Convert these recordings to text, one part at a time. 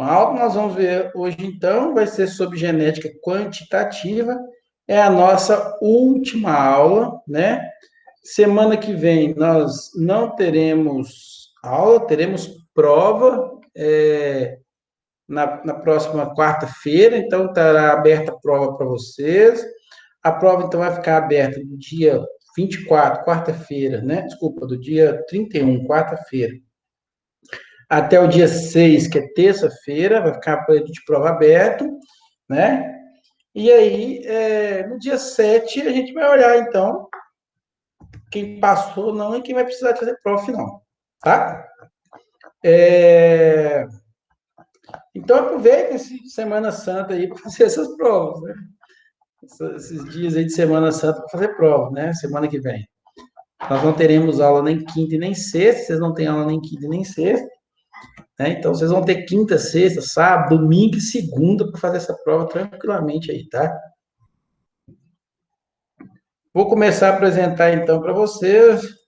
A aula que nós vamos ver hoje, então, vai ser sobre genética quantitativa. É a nossa última aula, né? Semana que vem nós não teremos aula, teremos prova na próxima quarta-feira, então estará aberta a prova para vocês. A prova, então, vai ficar aberta do dia 24, quarta-feira, né? Desculpa, do dia 31, quarta-feira, até o dia 6, que é terça-feira, vai ficar período de prova aberto, né? E aí, no dia 7, a gente vai olhar, então, quem passou ou não e quem vai precisar fazer prova final, tá? Então, aproveita esse Semana Santa aí para fazer essas provas, né? Esses dias aí de Semana Santa para fazer prova, né? Semana que vem. Nós não teremos aula nem quinta e nem sexta, vocês não têm aula nem quinta e nem sexta, né? Então, vocês vão ter quinta, sexta, sábado, domingo e segunda para fazer essa prova tranquilamente aí, tá? Vou começar a apresentar, então, para vocês.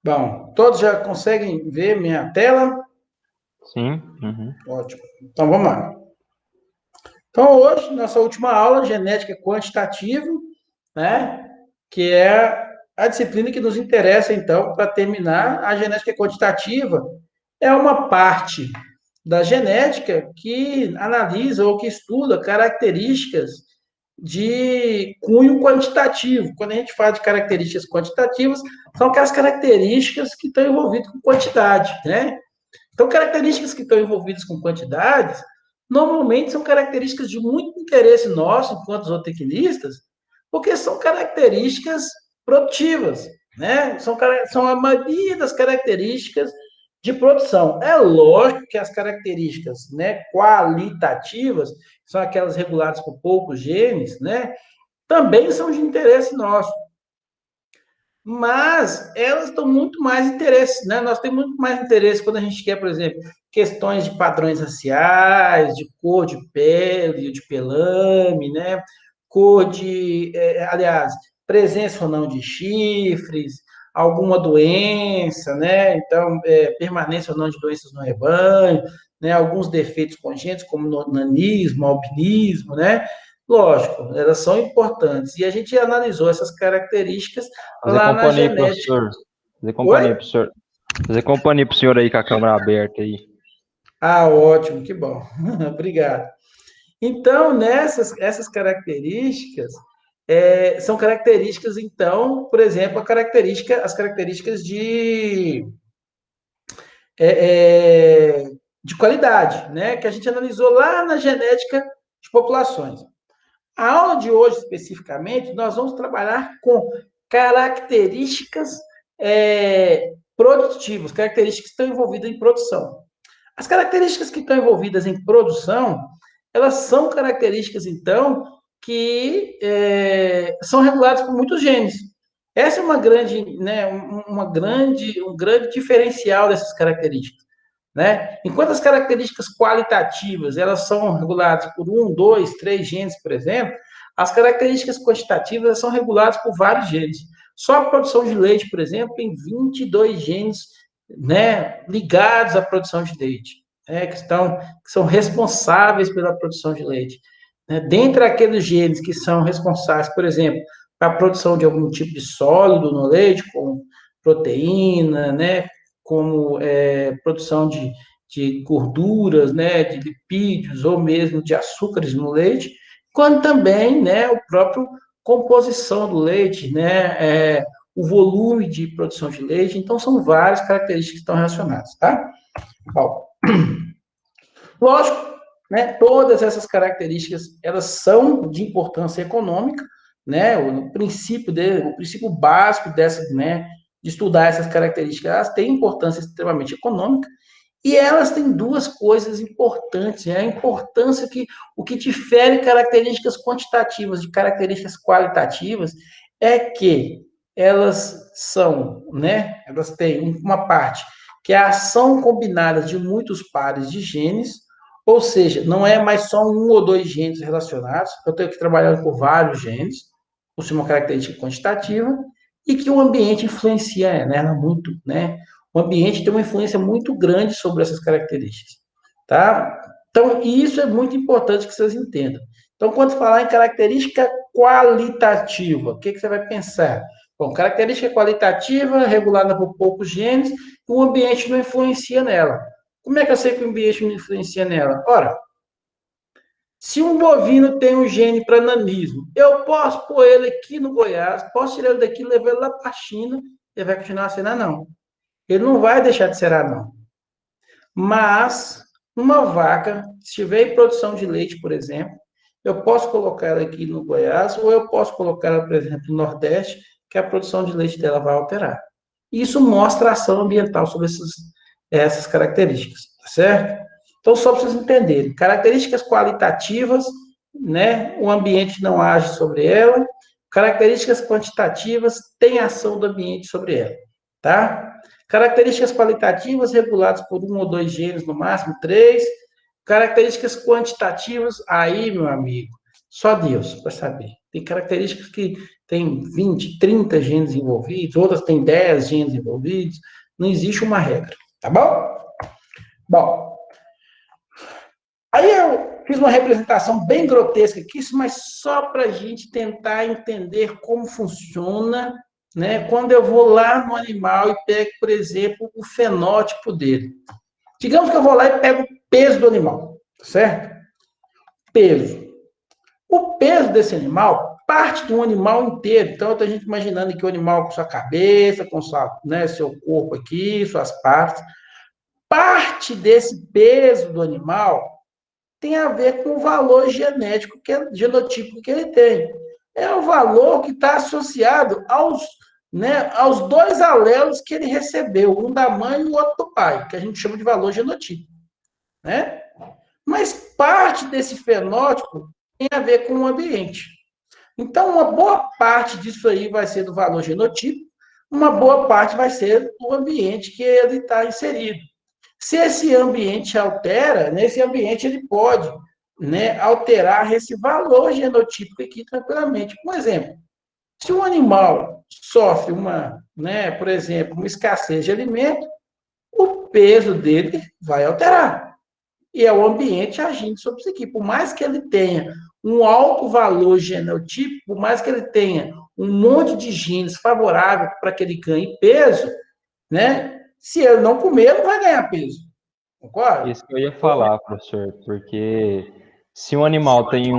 Bom, todos já conseguem ver minha tela? Sim. Uhum. Ótimo. Então, vamos lá. Então, hoje, nossa última aula, genética quantitativa, né? Que é a disciplina que nos interessa, então, para terminar. A genética quantitativa é uma parte da genética que analisa ou que estuda características de cunho quantitativo. Quando a gente fala de características quantitativas, são aquelas características que estão envolvidas com quantidade, né? Então, características que estão envolvidas com quantidades, normalmente são características de muito interesse nosso, enquanto zootecnistas, porque são características produtivas, né? São a maioria das características de produção. É lógico que as características, né, qualitativas, são aquelas reguladas por poucos genes, né, também são de interesse nosso. Mas elas estão muito mais interesse, né? Nós temos muito mais interesse quando a gente quer, por exemplo, questões de padrões raciais, de cor de pele, de pelame, né? Cor de, aliás, presença ou não de chifres, alguma doença, né? Então, permanência ou não de doenças no rebanho, né? Alguns defeitos congênitos, como nanismo, albinismo, né? Lógico, elas são importantes. E a gente analisou essas características Fazer lá na companhia, genética. professor. Fazer Oi? companhia, professor. Fazer companhia pro senhor aí com a câmera aberta aí. Ah, ótimo, que bom. Obrigado. Então, essas características são características, então, por exemplo, as características de qualidade, né? Que a gente analisou lá na genética de populações. A aula de hoje, especificamente, nós vamos trabalhar com características produtivas, características que estão envolvidas em produção. As características que estão envolvidas em produção, elas são características, então, que são reguladas por muitos genes. Essa é uma grande, né, um grande diferencial dessas características. Né? Enquanto as características qualitativas elas são reguladas por um, dois, três genes, por exemplo, as características quantitativas são reguladas por vários genes. Só a produção de leite, por exemplo, tem 22 genes, né, ligados à produção de leite, né, que são responsáveis pela produção de leite. Né? Dentre aqueles genes que são responsáveis, por exemplo, para a produção de algum tipo de sólido no leite, como proteína, né, como produção de gorduras, né, de lipídios ou mesmo de açúcares no leite, quanto também, né, o próprio composição do leite, né, o volume de produção de leite. Então, são várias características que estão relacionadas, tá? Bom, lógico, né, todas essas características, elas são de importância econômica, né, o princípio básico dessas, né, de estudar essas características, elas têm importância extremamente econômica, e elas têm duas coisas importantes, né? A importância que o que difere características quantitativas de características qualitativas é que elas são, né? Elas têm uma parte que é a ação combinada de muitos pares de genes, Ou seja, não é mais só um ou dois genes relacionados, eu tenho que trabalhar com vários genes, por ser uma característica quantitativa, e que o ambiente influencia nela muito, né? O ambiente tem uma influência muito grande sobre essas características, tá? Então, isso é muito importante que vocês entendam. Então, quando falar em característica qualitativa, o que, que você vai pensar? Bom, característica qualitativa regulada por poucos genes, o ambiente não influencia nela. Como é que eu sei que o ambiente não influencia nela? Ora, se um bovino tem um gene para nanismo, eu posso pôr ele aqui no Goiás, posso tirar ele daqui e levar ele lá para a China, ele vai continuar sendo anão. Ele não vai deixar de ser anão. Mas, uma vaca, se estiver em produção de leite, por exemplo, eu posso colocar ela aqui no Goiás, ou eu posso colocar ela, por exemplo, no Nordeste, que a produção de leite dela vai alterar. Isso mostra a ação ambiental sobre essas características, tá certo? Então, só para vocês entenderem, características qualitativas, né? O ambiente não age sobre ela. Características quantitativas, tem ação do ambiente sobre ela, tá? Características qualitativas reguladas por um ou dois genes, no máximo três. Características quantitativas, aí, meu amigo, só Deus para saber. Tem características que tem 20, 30 genes envolvidos, outras têm 10 genes envolvidos. Não existe uma regra, tá bom? Bom, aí eu fiz uma representação bem grotesca aqui, mas só para a gente tentar entender como funciona, né? Quando eu vou lá no animal e pego, por exemplo, o fenótipo dele. Digamos que eu vou lá e pego o peso do animal, certo? Peso. O peso desse animal parte de um animal inteiro. Então, a gente imaginando que o animal com sua cabeça, com sua, né, seu corpo aqui, suas partes, parte desse peso do animal tem a ver com o valor genético, genotípico que ele tem. É o valor que está associado aos dois alelos que ele recebeu, um da mãe e o outro do pai, que a gente chama de valor genotípico, né? Mas parte desse fenótipo tem a ver com o ambiente. Então, uma boa parte disso aí vai ser do valor genotípico, uma boa parte vai ser do ambiente que ele está inserido. Se esse ambiente altera, nesse ambiente ele pode, né, alterar esse valor genotípico aqui tranquilamente. Por exemplo, se um animal sofre né, por exemplo, uma escassez de alimento, o peso dele vai alterar. E é o ambiente agindo sobre isso aqui. Por mais que ele tenha um alto valor genotípico, por mais que ele tenha um monte de genes favoráveis para que ele ganhe peso, né? Se ele não comer, ele não vai ganhar peso. Concorda? Isso que eu ia falar, professor, porque se um animal tem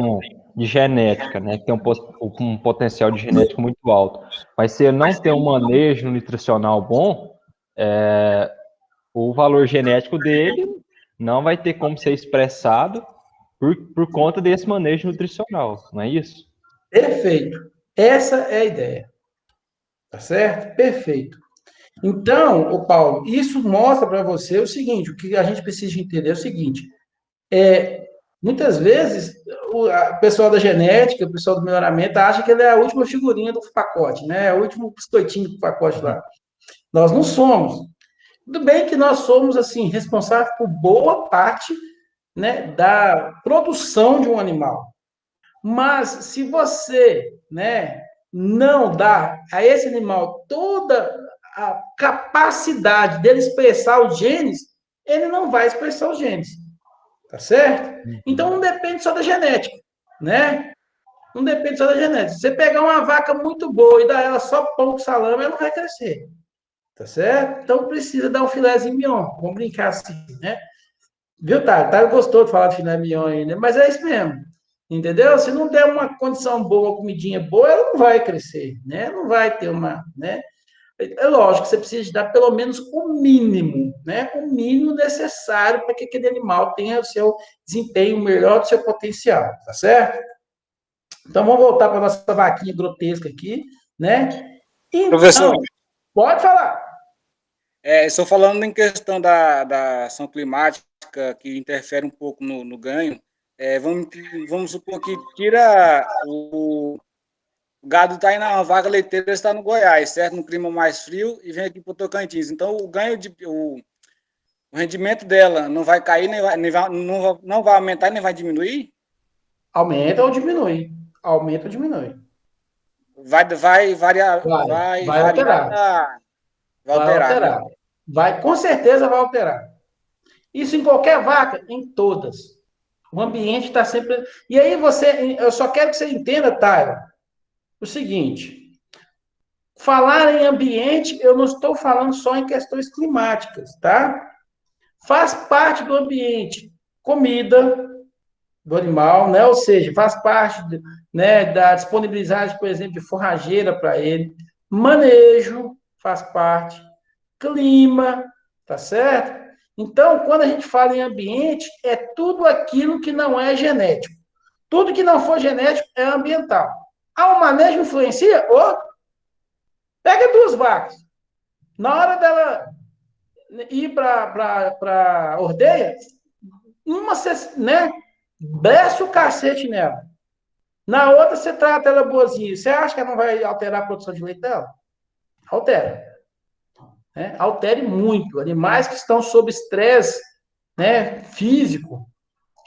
de genética, né, que tem um potencial de genética muito alto, mas se ele não tem um manejo nutricional bom, o valor genético dele não vai ter como ser expressado por conta desse manejo nutricional, não é isso? Perfeito. Essa é a ideia. Tá certo? Perfeito. Então, o Paulo, isso mostra para você o seguinte: o que a gente precisa entender é o seguinte: muitas vezes o pessoal da genética, o pessoal do melhoramento acha que ele é a última figurinha do pacote, né? O último biscoitinho do pacote lá. Nós não somos. Tudo bem que nós somos assim responsáveis por boa parte, né, da produção de um animal. Mas se você, né, não dá a esse animal toda a capacidade dele expressar os genes, ele não vai expressar os genes. Tá certo? Então não depende só da genética, né? Não depende só da genética. Se você pegar uma vaca muito boa e dar ela só pão com salame, ela não vai crescer. Tá certo? Então precisa dar um filézinho mignon. Vamos brincar assim, né? Viu, tá? Tá, gostou de falar de filé mignon aí, né? Mas é isso mesmo. Entendeu? Se não der uma condição boa, uma comidinha boa, ela não vai crescer, né? Não vai ter uma, né? É lógico que você precisa dar pelo menos o mínimo, né? O mínimo necessário para que aquele animal tenha o seu desempenho melhor do seu potencial, tá certo? Então vamos voltar para a nossa vaquinha grotesca aqui, né? Professor, Então, pode falar. estou falando em questão da ação climática, que interfere um pouco no ganho. Vamos supor que tira o gado está aí na vaca leiteira, está no Goiás, certo? No clima mais frio, e vem aqui para o Tocantins. Então, o o rendimento dela não vai cair, não vai aumentar, nem vai diminuir? Aumenta ou diminui? Aumenta ou diminui? Vai variar, Vai alterar. vai Vai alterar, né? alterar. Vai, com certeza vai alterar. Isso em qualquer vaca, em todas. O ambiente está sempre. E aí eu só quero que você entenda, Tyler, o seguinte: falar em ambiente, eu não estou falando só em questões climáticas, tá? Faz parte do ambiente comida do animal, né? Ou seja, faz parte, né, da disponibilidade, por exemplo, de forrageira para ele, manejo faz parte, clima, tá certo? Então, quando a gente fala em ambiente, é tudo aquilo que não é genético. Tudo que não for genético é ambiental. Ah, o manejo influencia? Oh, pega duas vacas. Na hora dela ir para a ordeia, uma, né, desce o cacete nela. Na outra, você trata ela boazinha. Você acha que ela não vai alterar a produção de leite dela? Altera. Né? Altere muito. Animais que estão sob estresse, né, físico,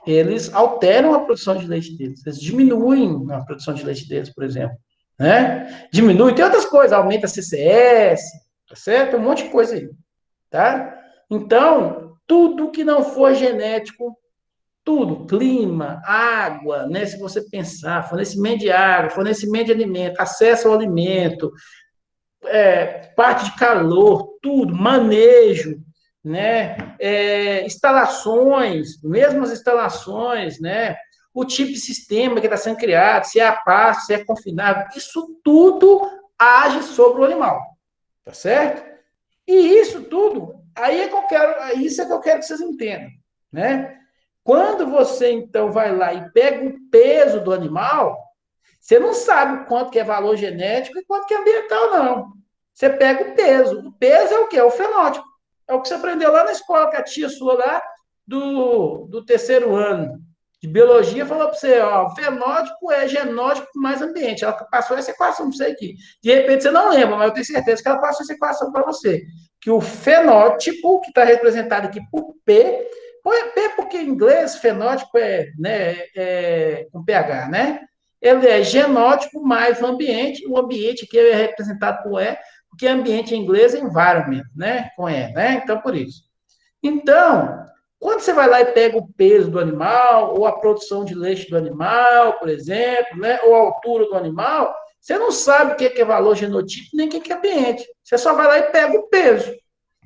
eles alteram a produção de leite deles. Eles diminuem a produção de leite deles, por exemplo. Né? Diminui. Tem outras coisas. Aumenta a CCS, tá certo? Um monte de coisa aí. Tá? Então, tudo que não for genético, tudo, clima, água, né? Se você pensar, fornecimento de água, fornecimento de alimento, acesso ao alimento, parte de calor, tudo, manejo, né? Instalações, mesmas instalações, né? O tipo de sistema que está sendo criado, se é a pasto, se é confinado, isso tudo age sobre o animal, tá certo? E isso tudo, aí é que eu quero, isso é que eu quero que vocês entendam, né? Quando você, então, vai lá e pega o peso do animal, você não sabe quanto que é valor genético e quanto que é ambiental, não. Você pega o peso. O peso é o quê? É o fenótipo. É o que você aprendeu lá na escola, com a tia sua lá do terceiro ano de biologia, falou para você, ó, fenótipo é genótipo mais ambiente. Ela passou essa equação para você aqui. De repente você não lembra, mas eu tenho certeza que ela passou essa equação para você. Que o fenótipo, que está representado aqui por P, P porque em inglês fenótipo com PH, né? Ele é genótipo mais o ambiente que é representado por E, porque ambiente em inglês é environment, né? Com E, né? Então, por isso. Então, quando você vai lá e pega o peso do animal, ou a produção de leite do animal, por exemplo, né? Ou a altura do animal, você não sabe o que é valor genotípico, nem o que é ambiente. Você só vai lá e pega o peso.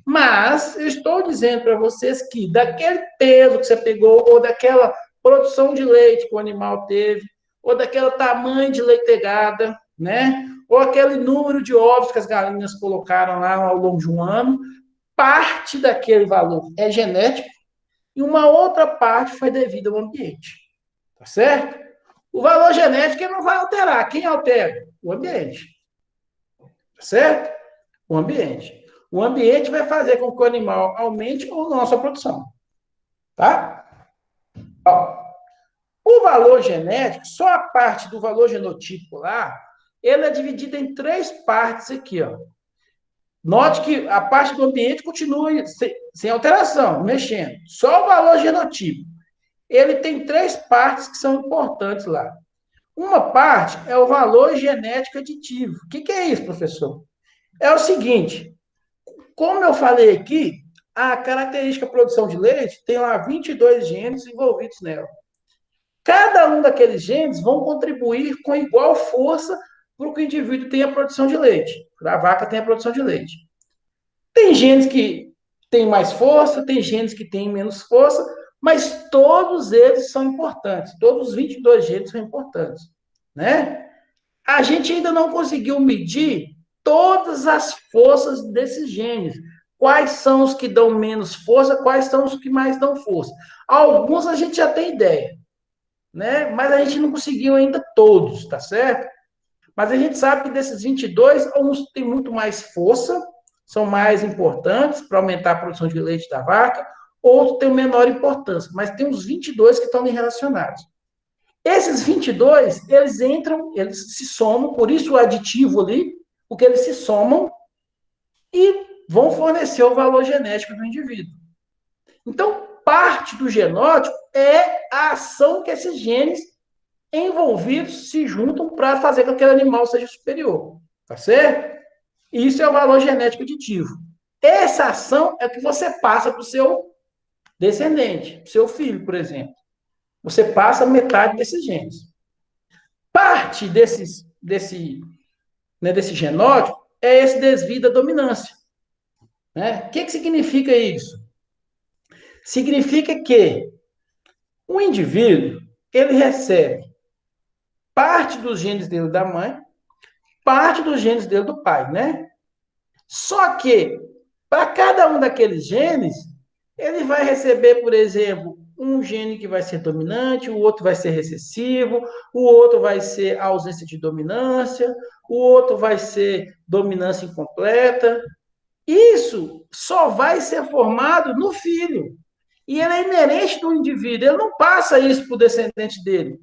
Mas eu estou dizendo para vocês que daquele peso que você pegou, ou daquela produção de leite que o animal teve, ou daquele tamanho de leitegada, né? Ou aquele número de ovos que as galinhas colocaram lá ao longo de um ano, parte daquele valor é genético e uma outra parte foi devida ao ambiente. Tá certo? O valor genético ele não vai alterar. Quem altera? O ambiente. Tá certo? O ambiente. O ambiente vai fazer com que o animal aumente ou não a sua produção. Tá? Ó, o valor genético, só a parte do valor genotípico lá, ele é dividido em três partes aqui, ó. Note que a parte do ambiente continua sem alteração, mexendo. Só o valor genotípico. Ele tem três partes que são importantes lá. Uma parte é o valor genético aditivo. O que é isso, professor? É o seguinte, como eu falei aqui, a característica produção de leite tem lá 22 genes envolvidos nela. Cada um daqueles genes vão contribuir com igual força para que o indivíduo tenha a produção de leite, para a vaca tenha a produção de leite. Tem genes que têm mais força, tem genes que têm menos força, mas todos eles são importantes. Todos os 22 genes são importantes, né? A gente ainda não conseguiu medir todas as forças desses genes. Quais são os que dão menos força, quais são os que mais dão força. Alguns a gente já tem ideia, né? Mas a gente não conseguiu ainda todos, tá certo? Mas a gente sabe que desses 22, alguns têm muito mais força, são mais importantes para aumentar a produção de leite da vaca, outros têm menor importância, mas tem uns 22 que estão bem relacionados. Esses 22, eles entram, eles se somam, por isso o aditivo ali, porque eles se somam e vão fornecer o valor genético do indivíduo. Então, parte do genótipo é a ação que esses genes envolvidos se juntam para fazer com que aquele animal seja superior, tá certo? Isso é o valor genético aditivo. Essa ação é que você passa para o seu descendente, seu filho, por exemplo. Você passa metade desses genes. Parte desse genótipo é esse desvio da dominância. Né? O que significa isso? Significa que o indivíduo ele recebe parte dos genes dele da mãe, parte dos genes dele do pai, né? Só que, para cada um daqueles genes, ele vai receber, por exemplo, um gene que vai ser dominante, o outro vai ser recessivo, o outro vai ser ausência de dominância, o outro vai ser dominância incompleta. Isso só vai ser formado no filho. E ele é inerente do indivíduo, ele não passa isso para o descendente dele.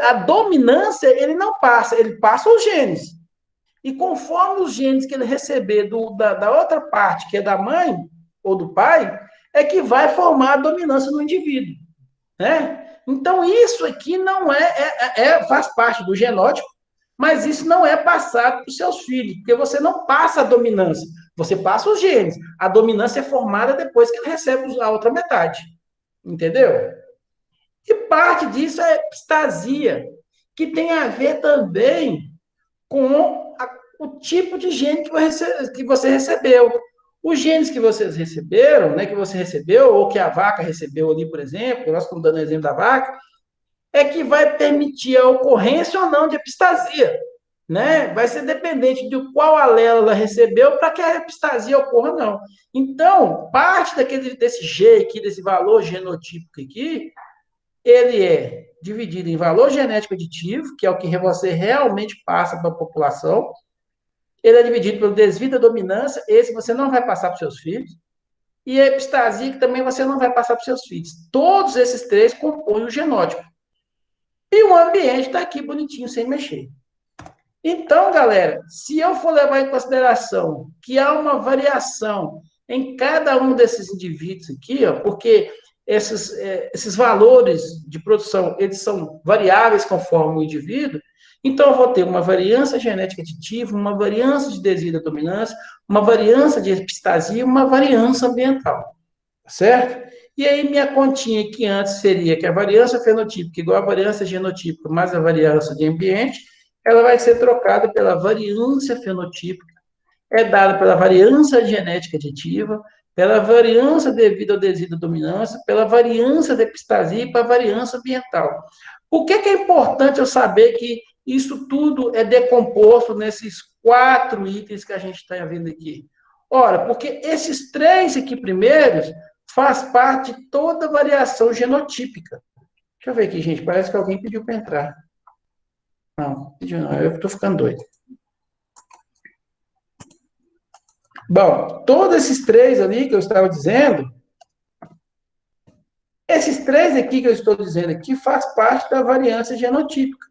A dominância, ele não passa, ele passa os genes. E conforme os genes que ele receber da outra parte, que é da mãe ou do pai, é que vai formar a dominância no indivíduo. Né? Então, isso aqui não faz parte do genótipo, mas isso não é passado para os seus filhos, porque você não passa a dominância, você passa os genes. A dominância é formada depois que ele recebe a outra metade. Entendeu? E parte disso é epistasia, que tem a ver também com o tipo de gene que você recebeu. Os genes que vocês receberam, né, que você recebeu, ou que a vaca recebeu ali, por exemplo, nós estamos dando o exemplo da vaca, é que vai permitir a ocorrência ou não de epistasia. Né? Vai ser dependente de qual alelo ela recebeu para que a epistasia ocorra ou não. Então, parte desse G aqui, desse valor genotípico aqui, ele é dividido em valor genético aditivo, que é o que você realmente passa para a população. Ele é dividido pelo desvio da dominância, esse você não vai passar para os seus filhos. E a epistasia, que também você não vai passar para os seus filhos. Todos esses três compõem o genótipo. E o ambiente está aqui bonitinho, sem mexer. Então, galera, se eu for levar em consideração que há uma variação em cada um desses indivíduos aqui, ó, porque esses valores de produção, eles são variáveis conforme o indivíduo, então eu vou ter uma variância genética aditiva, uma variância de desvio da dominância, uma variância de epistasia, uma variância ambiental, certo? E aí minha continha que antes seria que a variância fenotípica igual a variância genotípica mais a variância de ambiente, ela vai ser trocada pela variância fenotípica, é dada pela variância genética aditiva, pela variância devido ao desvio da dominância, pela variância da epistasia e pela variância ambiental. Por que é importante eu saber que isso tudo é decomposto nesses 4 itens que a gente está vendo aqui? Ora, porque esses 3 aqui primeiros faz parte de toda a variação genotípica. Deixa eu ver aqui, gente, parece que alguém pediu para entrar. Não, pediu não, eu estou ficando doido. Bom, todos esses 3 ali que eu estava dizendo, esses 3 aqui que eu estou dizendo aqui faz parte da variância genotípica.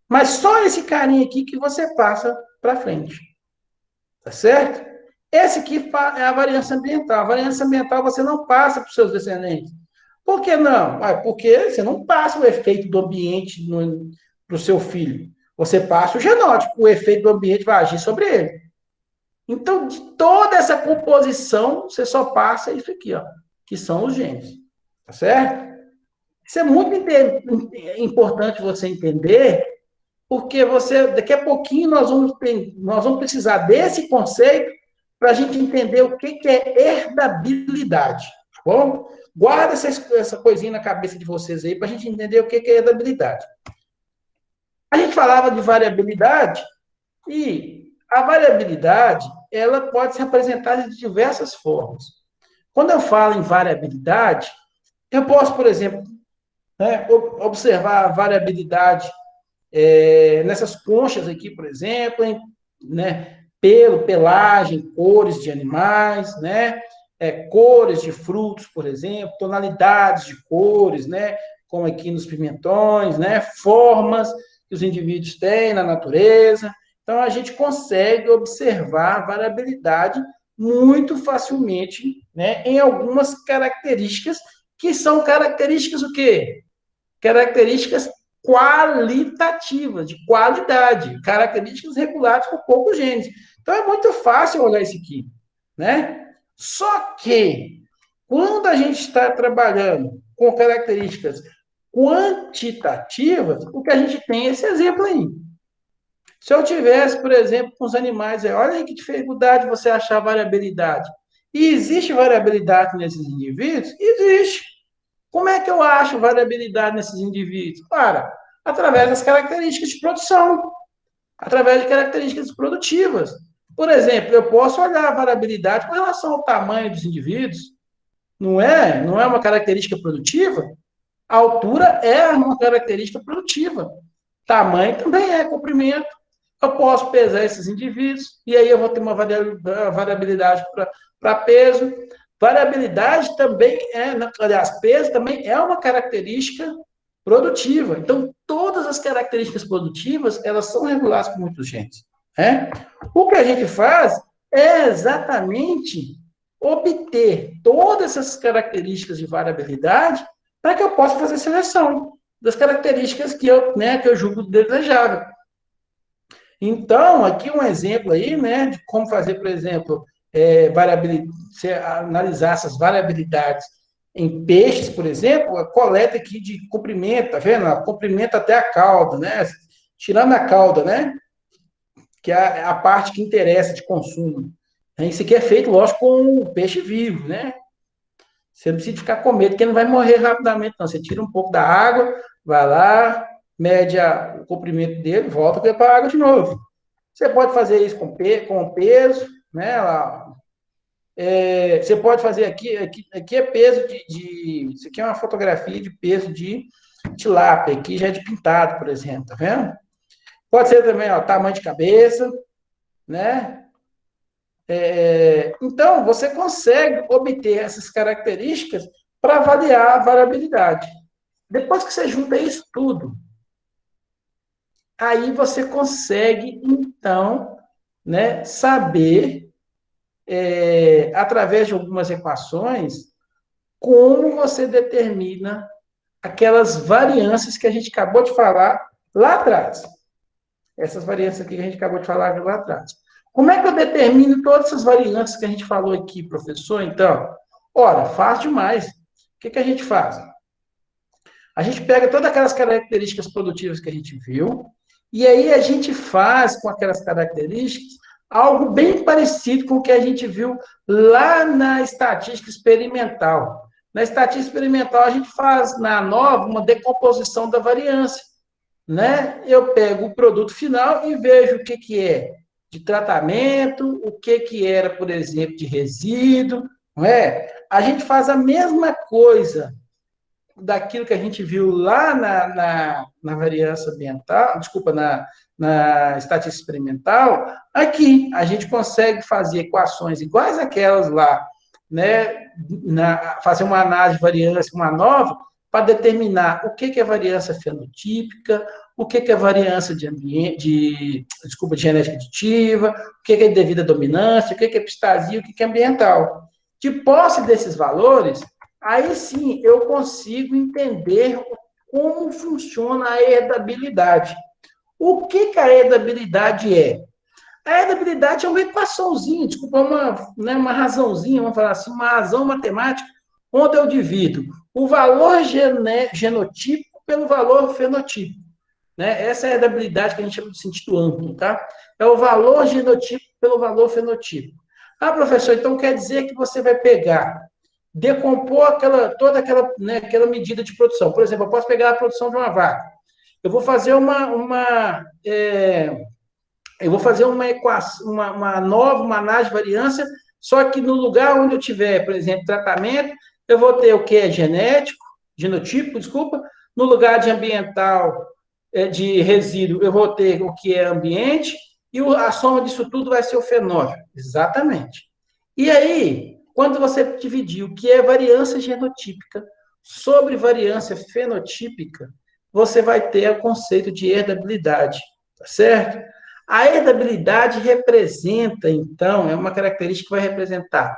Mas só esse carinha aqui que você passa para frente. Tá certo? Esse aqui é a variância ambiental. A variância ambiental você não passa para os seus descendentes. Por que não? Porque você não passa o efeito do ambiente para o seu filho. Você passa o genótipo. O efeito do ambiente vai agir sobre ele. Então, de toda essa composição, você só passa isso aqui, ó, que são os genes. Tá certo? Isso é muito importante você entender, porque daqui a pouquinho nós vamos precisar desse conceito para a gente entender o que é herdabilidade. Tá bom? Guarda essa coisinha na cabeça de vocês aí para a gente entender o que é herdabilidade. A gente falava de variabilidade e a variabilidade ela pode se apresentar de diversas formas. Quando eu falo em variabilidade, eu posso, por exemplo, né, observar a variabilidade nessas conchas aqui, por exemplo, né, pelo, pelagem, cores de animais, né, cores de frutos, por exemplo, tonalidades de cores, né, como aqui nos pimentões, né, formas que os indivíduos têm na natureza. Então, a gente consegue observar a variabilidade muito facilmente, né, em algumas características que são características o quê? Características qualitativas, de qualidade, características reguladas por poucos genes. Então é muito fácil olhar isso aqui, né? Só que quando a gente está trabalhando com características quantitativas, o que a gente tem é esse exemplo aí. Se eu tivesse, por exemplo, com os animais, olha aí que dificuldade você achar variabilidade. E existe variabilidade nesses indivíduos? Existe. Como é que eu acho variabilidade nesses indivíduos? Claro, através das características de produção, através de características produtivas. Por exemplo, eu posso olhar a variabilidade com relação ao tamanho dos indivíduos. Não é? Não é uma característica produtiva? A altura é uma característica produtiva. Tamanho também é comprimento. Eu posso pesar esses indivíduos e aí eu vou ter uma variabilidade para peso. Variabilidade também aliás, peso também é uma característica produtiva. Então, todas as características produtivas, elas são reguladas por muitos genes. Né? O que a gente faz é exatamente obter todas essas características de variabilidade para que eu possa fazer seleção das características que eu julgo desejável. Então, aqui um exemplo aí, né, de como fazer, por exemplo, analisar essas variabilidades em peixes, por exemplo, a coleta aqui de comprimento, tá vendo? Comprimento até a cauda, né? Tirando a cauda, né? Que é a parte que interessa de consumo. Isso aqui é feito, lógico, com o peixe vivo, né? Você não precisa ficar com medo, porque não vai morrer rapidamente, não. Você tira um pouco da água, vai lá, mede o comprimento dele, volta para a água de novo. Você pode fazer isso com peso, né? Você pode fazer aqui é peso isso aqui é uma fotografia de peso de tilápia, aqui já é de pintado, por exemplo, tá vendo? Pode ser também, ó, tamanho de cabeça, né? Então, você consegue obter essas características para avaliar a variabilidade. Depois que você junta isso tudo, aí você consegue, então, né, saber, através de algumas equações, como você determina aquelas variâncias que a gente acabou de falar lá atrás. Essas variâncias aqui que a gente acabou de falar lá atrás. Como é que eu determino todas essas variâncias que a gente falou aqui, professor? Então, ora, fácil demais. O que a gente faz? A gente pega todas aquelas características produtivas que a gente viu, e aí a gente faz com aquelas características algo bem parecido com o que a gente viu lá na estatística experimental. Na estatística experimental, a gente faz na ANOVA uma decomposição da variância, né? Eu pego o produto final e vejo o que é de tratamento, o que era, por exemplo, de resíduo, não é? A gente faz a mesma coisa daquilo que a gente viu lá na variância ambiental, desculpa, na estatística experimental, aqui a gente consegue fazer equações iguais àquelas lá, né? Fazer uma análise de variância, uma nova, para determinar o que é variância fenotípica, o que é variância de ambiente, de genética aditiva, o que é devida dominância, o que é epistasia, o que é ambiental. De posse desses valores, aí sim eu consigo entender como funciona a herdabilidade. O que a herdabilidade é? A herdabilidade é uma equaçãozinha, desculpa, uma razãozinha, vamos falar assim, uma razão matemática, onde eu divido o valor genotípico pelo valor fenotípico. Né? Essa é a herdabilidade que a gente chama de sentido amplo, tá? É o valor genotípico pelo valor fenotípico. Ah, professor, então quer dizer que você vai pegar, decompor toda aquela medida de produção. Por exemplo, eu posso pegar a produção de uma vaca. Eu vou fazer eu vou fazer uma equação, uma análise de variância, só que no lugar onde eu tiver, por exemplo, tratamento, eu vou ter o que é genotípico, desculpa, no lugar de ambiental, de resíduo, eu vou ter o que é ambiente, e a soma disso tudo vai ser o fenótipo. Exatamente. E aí, quando você dividir o que é variância genotípica sobre variância fenotípica, você vai ter o conceito de herdabilidade, tá certo? A herdabilidade representa, então, é uma característica que vai representar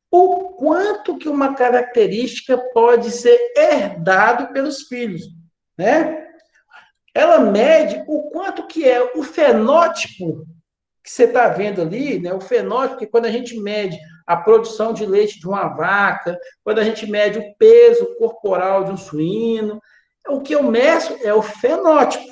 o quanto que uma característica pode ser herdado pelos filhos, né? Ela mede o quanto que é o fenótipo que você está vendo ali, né? O fenótipo, que quando a gente mede a produção de leite de uma vaca, quando a gente mede o peso corporal de um suíno, o que eu meço é o fenótipo.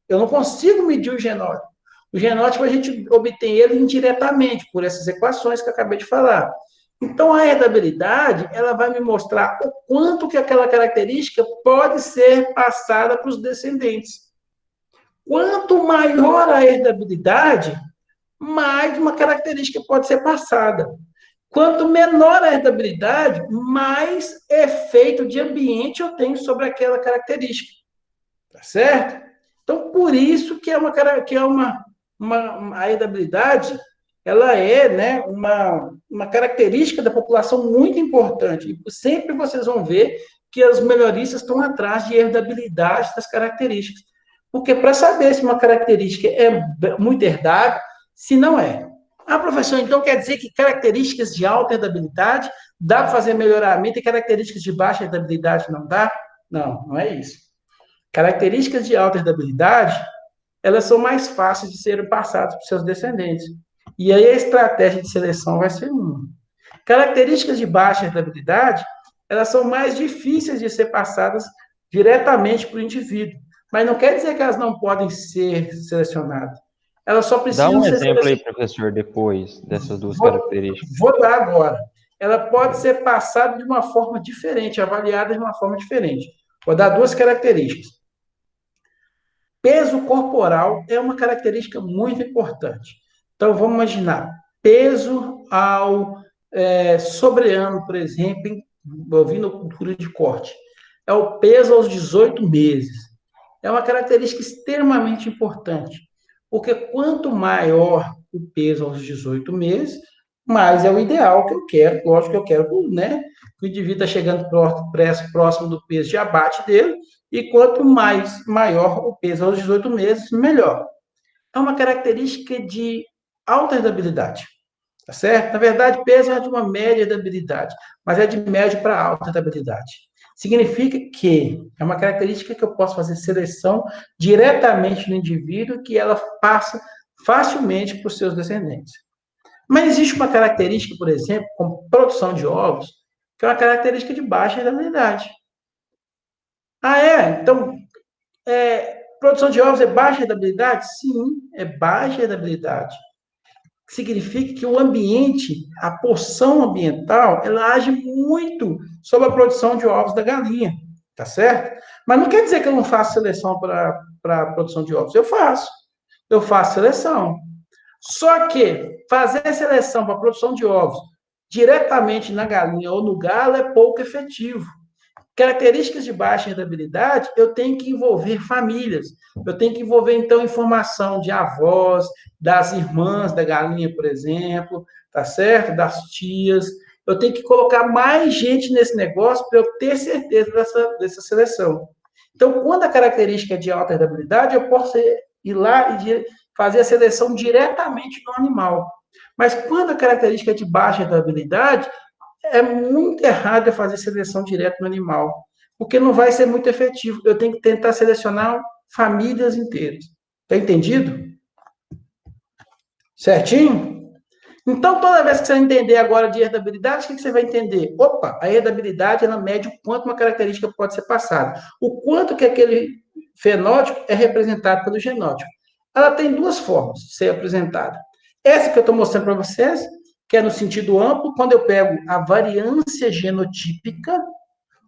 Eu não consigo medir o genótipo. O genótipo a gente obtém ele indiretamente, por essas equações que eu acabei de falar. Então, a herdabilidade, ela vai me mostrar o quanto que aquela característica pode ser passada para os descendentes. Quanto maior a herdabilidade, mais uma característica pode ser passada. Quanto menor a herdabilidade, mais efeito de ambiente eu tenho sobre aquela característica. Tá certo? Então, por isso que a herdabilidade, ela é, né, uma característica da população muito importante. E sempre vocês vão ver que as melhoristas estão atrás de herdabilidade das características. Porque para saber se uma característica é muito herdável, se não é. Ah, professor, então quer dizer que características de alta herdabilidade dá para fazer melhoramento e características de baixa herdabilidade não dá? Não, não é isso. Características de alta herdabilidade, elas são mais fáceis de serem passadas para os seus descendentes. E aí a estratégia de seleção vai ser uma. Características de baixa herdabilidade, elas são mais difíceis de ser passadas diretamente para o indivíduo. Mas não quer dizer que elas não podem ser selecionadas. Elas só Dá precisam um ser exemplo aí, selecionadas. professor, depois dessas duas Vou, características. vou dar agora. Ela pode ser passada de uma forma diferente, avaliada de uma forma diferente. Vou dar duas características. Peso corporal é uma característica muito importante. Então, vamos imaginar, peso ao sobre-ano, por exemplo, ouvindo cultura de corte. É o peso aos 18 meses. É uma característica extremamente importante, porque quanto maior o peso aos 18 meses, mais é o ideal que eu quero. Lógico que eu quero, né, que o indivíduo está chegando próximo do peso de abate dele, e quanto mais maior o peso aos 18 meses, melhor. É uma característica de alta herdabilidade, tá certo? Na verdade, peso é de uma média herdabilidade, mas é de média para alta herdabilidade. Significa que é uma característica que eu posso fazer seleção diretamente no indivíduo, que ela passa facilmente para os seus descendentes. Mas existe uma característica, por exemplo, como produção de ovos, que é uma característica de baixa herdabilidade. Ah, é? Então, produção de ovos é baixa herdabilidade? Sim, é baixa herdabilidade. Significa que o ambiente, a porção ambiental, ela age muito sobre a produção de ovos da galinha, tá certo? Mas não quer dizer que eu não faço seleção para a produção de ovos. Eu faço seleção. Só que fazer seleção para a produção de ovos diretamente na galinha ou no galo é pouco efetivo. Características de baixa herdabilidade, eu tenho que envolver famílias. Eu tenho que envolver, então, informação de avós, das irmãs da galinha, por exemplo, tá certo? Das tias. Eu tenho que colocar mais gente nesse negócio para eu ter certeza dessa seleção. Então, quando a característica é de alta herdabilidade, eu posso ir lá e fazer a seleção diretamente no animal. Mas quando a característica é de baixa herdabilidade, é muito errado eu fazer seleção direta no animal, porque não vai ser muito efetivo. Eu tenho que tentar selecionar famílias inteiras. Está entendido? Certinho? Então, toda vez que você entender agora de herdabilidade, o que você vai entender? Opa, a herdabilidade, ela mede o quanto uma característica pode ser passada. O quanto que aquele fenótipo é representado pelo genótipo. Ela tem duas formas de ser apresentada. Essa que eu estou mostrando para vocês, que é no sentido amplo, quando eu pego a variância genotípica,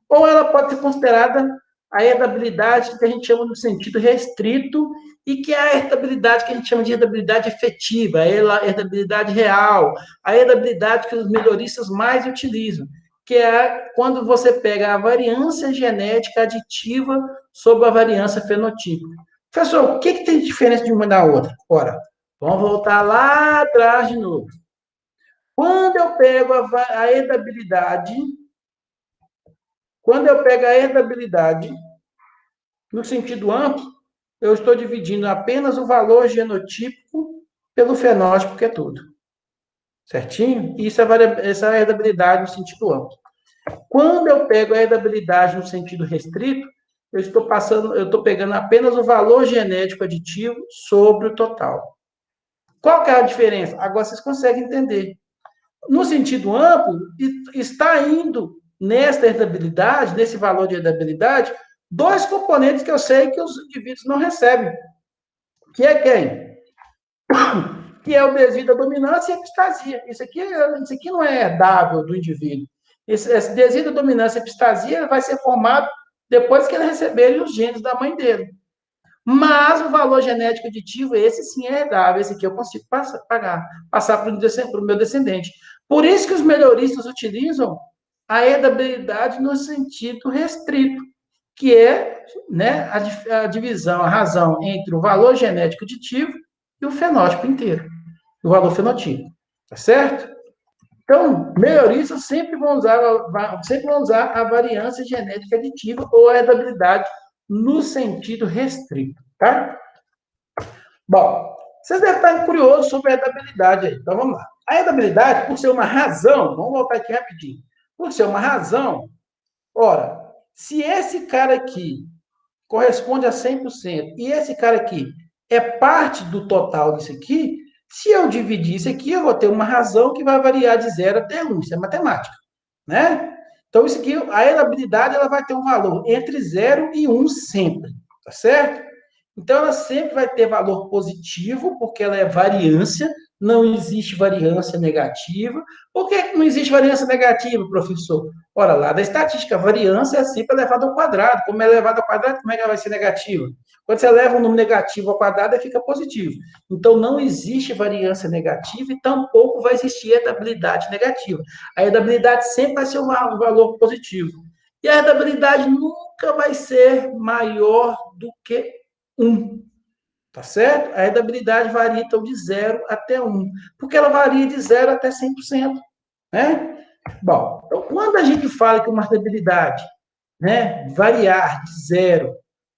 ou ela pode ser considerada a herdabilidade que a gente chama no sentido restrito, e que é a herdabilidade que a gente chama de herdabilidade efetiva, a herdabilidade real, a herdabilidade que os melhoristas mais utilizam, que é quando você pega a variância genética aditiva sobre a variância fenotípica. Professor, o que tem de diferença de uma da outra? Ora, vamos voltar lá atrás de novo. Quando eu pego a herdabilidade, no sentido amplo, eu estou dividindo apenas o valor genotípico pelo fenótipo, que é tudo. Certinho? Isso essa é a herdabilidade no sentido amplo. Quando eu pego a herdabilidade no sentido restrito, eu estou pegando apenas o valor genético aditivo sobre o total. Qual que é a diferença? Agora vocês conseguem entender. No sentido amplo, está indo nesta herdabilidade, nesse valor de herdabilidade, dois componentes que eu sei que os indivíduos não recebem. Que é quem? Que é o desvio da dominância e a epistasia. Isso aqui não é herdável do indivíduo. Esse desvio da dominância e epistasia vai ser formado depois que ele receber os genes da mãe dele. Mas o valor genético aditivo, esse sim é herdável, esse aqui eu consigo passar para o meu descendente. Por isso que os melhoristas utilizam a herdabilidade no sentido restrito, que é, né, a divisão, a razão entre o valor genético aditivo e o fenótipo inteiro, o valor fenotípico, tá certo? Então, melhoristas sempre vão usar a variância genética aditiva ou a herdabilidade no sentido restrito, tá? Bom, vocês devem estar curiosos sobre a herdabilidade aí. Então, vamos lá. A herdabilidade, por ser uma razão, vamos voltar aqui rapidinho. Por ser uma razão, ora, se esse cara aqui corresponde a 100% e esse cara aqui é parte do total disso aqui, se eu dividir isso aqui, eu vou ter uma razão que vai variar de 0 até 1. Isso é matemática, né? Então, isso aqui, a herdabilidade, ela vai ter um valor entre 0 e 1 sempre, tá certo? Então, ela sempre vai ter valor positivo, porque ela é variância, não existe variância negativa. Por que não existe variância negativa, professor? Ora, lá da estatística, a variância é sempre elevada ao quadrado. Como é elevada ao quadrado, como é que ela vai ser negativa? Quando você leva um número negativo ao quadrado, ele fica positivo. Então, não existe variância negativa e tampouco vai existir herdabilidade negativa. A herdabilidade sempre vai ser um valor positivo. E a herdabilidade nunca vai ser maior do que 1. Tá certo? A herdabilidade varia, então, de 0 até 1. Porque ela varia de 0 até 100%. Né? Bom, então, quando a gente fala que uma herdabilidade, né, variar de 0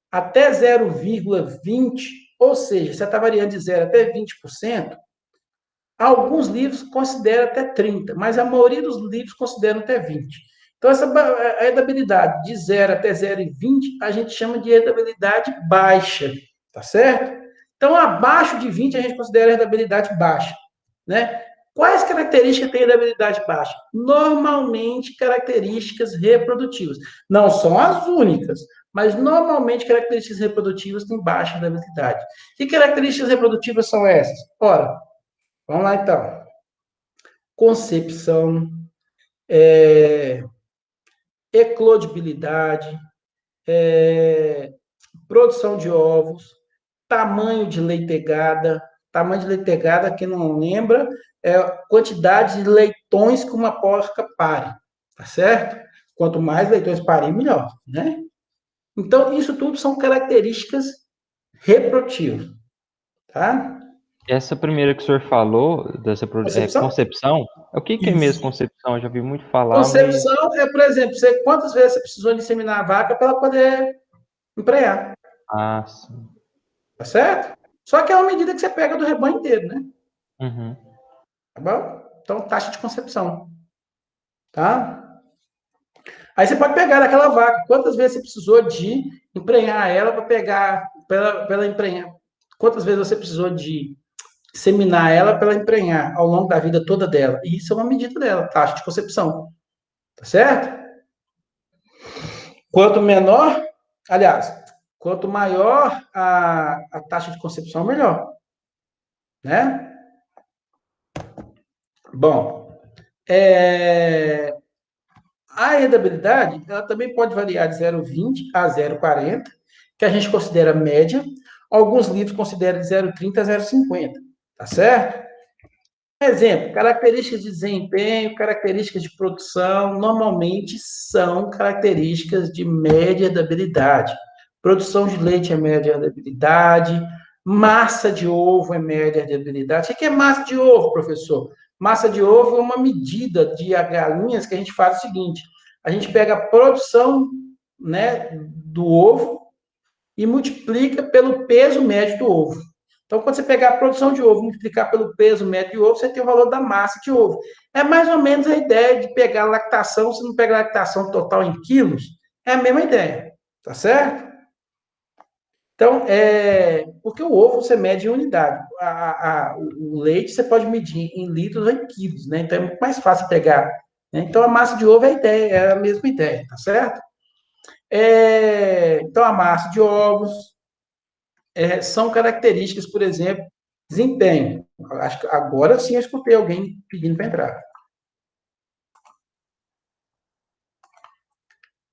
até 0,20, ou seja, você está variando de 0 até 20%, alguns livros consideram até 30%, mas a maioria dos livros consideram até 20%. Então, a herdabilidade de 0 até 0,20, a gente chama de herdabilidade baixa, tá certo? Então, abaixo de 20, a gente considera herdabilidade baixa, né? Quais características tem herdabilidade baixa? Normalmente, características reprodutivas. Não são as únicas, mas normalmente características reprodutivas têm baixa herdabilidade. Que características reprodutivas são essas? Ora, vamos lá, então. Concepção, eclodibilidade, produção de ovos, tamanho de leitegada. Tamanho de leitegada, quem não lembra, é a quantidade de leitões que uma porca pare, tá certo? Quanto mais leitões parem, melhor, né? Então, isso tudo são características reprodutivas, tá? Essa primeira que o senhor falou, Concepção? concepção, o que é mesmo Isso. concepção? Eu já vi muito falar, mas... Concepção é, por exemplo, quantas vezes você precisou de inseminar a vaca para ela poder emprenhar, Ah, sim. tá certo? Só que é uma medida que você pega do rebanho inteiro, né? Uhum. Tá bom? Então, taxa de concepção, tá? Aí você pode pegar aquela vaca, quantas vezes você precisou de emprenhar ela para pegar, para ela emprenhar? Quantas vezes você precisou de seminar ela para ela emprenhar ao longo da vida toda dela? E isso é uma medida dela, taxa de concepção, tá certo? Quanto menor, aliás, quanto maior a taxa de concepção, melhor, né? Bom, a herdabilidade, ela também pode variar de 0,20 a 0,40, que a gente considera média. Alguns livros consideram de 0,30 a 0,50, tá certo? Exemplo, características de desempenho, características de produção, normalmente são características de média herdabilidade. Produção de leite é média herdabilidade, massa de ovo é média herdabilidade. O que é massa de ovo, professor? Massa de ovo é uma medida de galinhas que a gente faz o seguinte: a gente pega a produção, né, do ovo e multiplica pelo peso médio do ovo. Então, quando você pegar a produção de ovo e multiplicar pelo peso médio do ovo, você tem o valor da massa de ovo. É mais ou menos a ideia de pegar a lactação, se não pegar a lactação total em quilos, é a mesma ideia, tá certo? Então, porque o ovo você mede em unidade. O leite você pode medir em litros ou em quilos, né? Então é muito mais fácil pegar. Né? Então a massa de ovo é a mesma ideia, tá certo? Então a massa de ovos são características, por exemplo, desempenho. Acho que agora sim eu escutei alguém pedindo para entrar.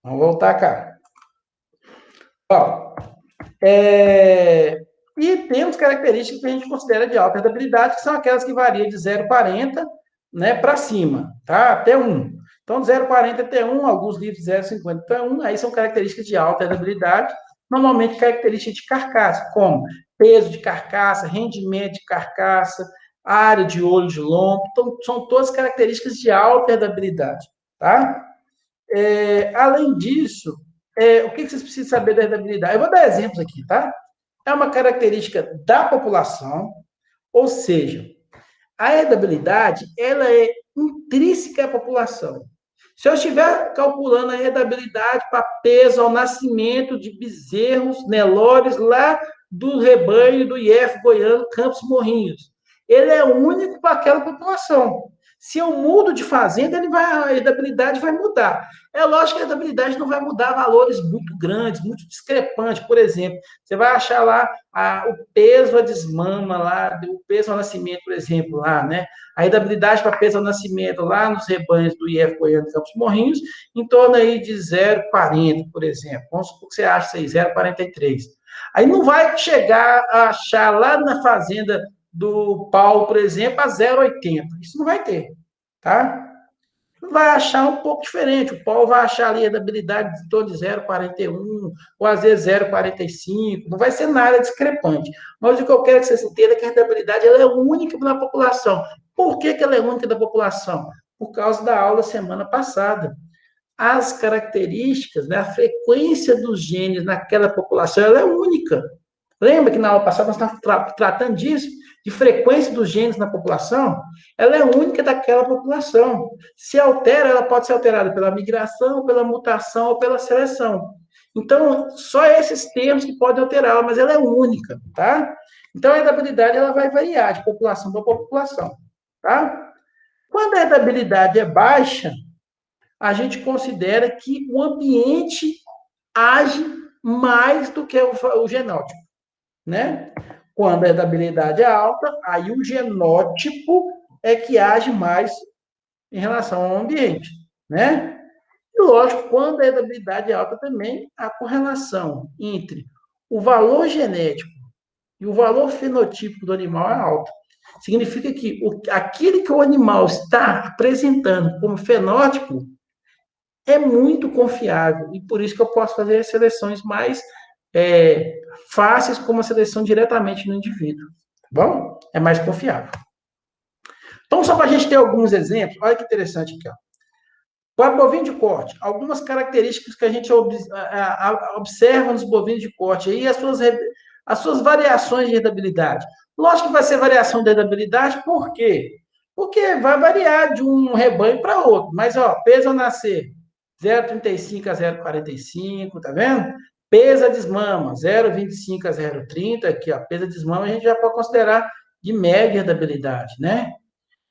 Vamos voltar cá. Ó, e temos características que a gente considera de alta rentabilidade, que são aquelas que variam de 0,40, né, para cima, tá? Até 1. Então, 0,40 até 1, alguns livros 0,50 até 1, aí são características de alta rentabilidade, normalmente características de carcaça, como peso de carcaça, rendimento de carcaça, área de olho de lombo, então, são todas características de alta rentabilidade, tá? Além disso, o que vocês precisam saber da rentabilidade? Eu vou dar exemplos aqui, tá? É uma característica da população, ou seja, a rentabilidade ela é intrínseca à população. Se eu estiver calculando a rentabilidade para peso ao nascimento de bezerros, Nelores, lá do rebanho do IF Goiano, Campos Morrinhos, ele é único para aquela população. Se eu mudo de fazenda, a rentabilidade vai mudar. É lógico que a rentabilidade não vai mudar valores muito grandes, muito discrepantes. Por exemplo, você vai achar lá o peso a desmama, lá, o peso ao nascimento, por exemplo, lá, né? A rentabilidade para peso ao nascimento lá nos rebanhos do IF Goiano Campos Morrinhos, em torno aí de 0,40, por exemplo. Vamos supor que você acha isso aí, 0,43. Aí não vai chegar a achar lá na fazenda do Paulo, por exemplo, a 0,80. Isso não vai ter, tá? Vai achar um pouco diferente. O Paulo vai achar ali a rentabilidade de torno de 0,41, ou às vezes 0,45. Não vai ser nada discrepante. Mas o que eu quero que vocês entendam é que a rentabilidade ela é única na população. Por que ela é única da população? Por causa da aula semana passada. As características, né, a frequência dos genes naquela população ela é única. Lembra que na aula passada nós estávamos tratando disso? De frequência dos genes na população? Ela é única daquela população. Se altera, ela pode ser alterada pela migração, pela mutação ou pela seleção. Então, só esses termos que podem alterá-la, mas ela é única, tá? Então, a heredabilidade ela vai variar de população para população, tá? Quando a heredabilidade é baixa, a gente considera que o ambiente age mais do que o genótipo, né? Quando a heredabilidade é alta, aí o genótipo é que age mais em relação ao ambiente, né? E lógico, quando a heredabilidade é alta também, a correlação entre o valor genético e o valor fenotípico do animal é alta. Significa que aquilo que o animal está apresentando como fenótipo é muito confiável, e por isso que eu posso fazer seleções mais fáceis, como a seleção diretamente no indivíduo, tá bom? É mais confiável. Então, só para a gente ter alguns exemplos, olha que interessante aqui, ó. Para bovino de corte, algumas características que a gente observa nos bovinos de corte, aí as suas variações de rentabilidade. Lógico que vai ser variação de rentabilidade, por quê? Porque vai variar de um rebanho para outro, mas, ó, peso ao nascer, 0,35 a 0,45, tá vendo? Peso a desmama, 0,25 a 0,30, aqui, ó, peso a desmama a gente já pode considerar de média rentabilidade, né?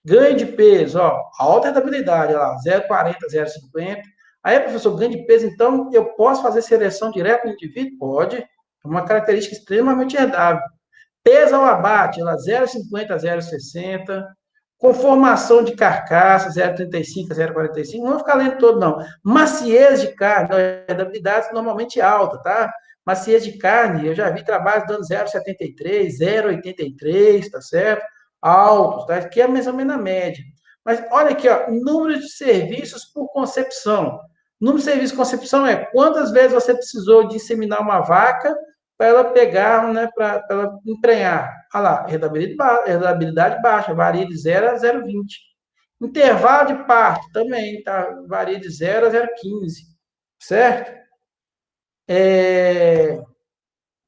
Ganho de peso, ó, alta rentabilidade, ó lá, 0,40, 0,50. Aí, professor, ganho de peso, então, eu posso fazer seleção direta no indivíduo? Pode. É uma característica extremamente herdável. Peso ao abate, ela 0,50 a 0,60. Conformação de carcaça, 0,35 a 0,45. Não vou ficar lendo todo, não. Maciez de carne, a rentabilidade normalmente alta, tá? Maciez de carne, eu já vi trabalhos dando 0,73, 0,83, tá certo? Altos, tá? Aqui é mais ou menos a média. Mas olha aqui, ó, número de serviços por concepção. Número de serviços por concepção é quantas vezes você precisou de inseminar uma vaca para ela pegar, né, para ela emprenhar. Olha lá, rentabilidade baixa, varia de 0 a 0,20. Intervalo de parto também, tá? Varia de 0 a 0,15, certo?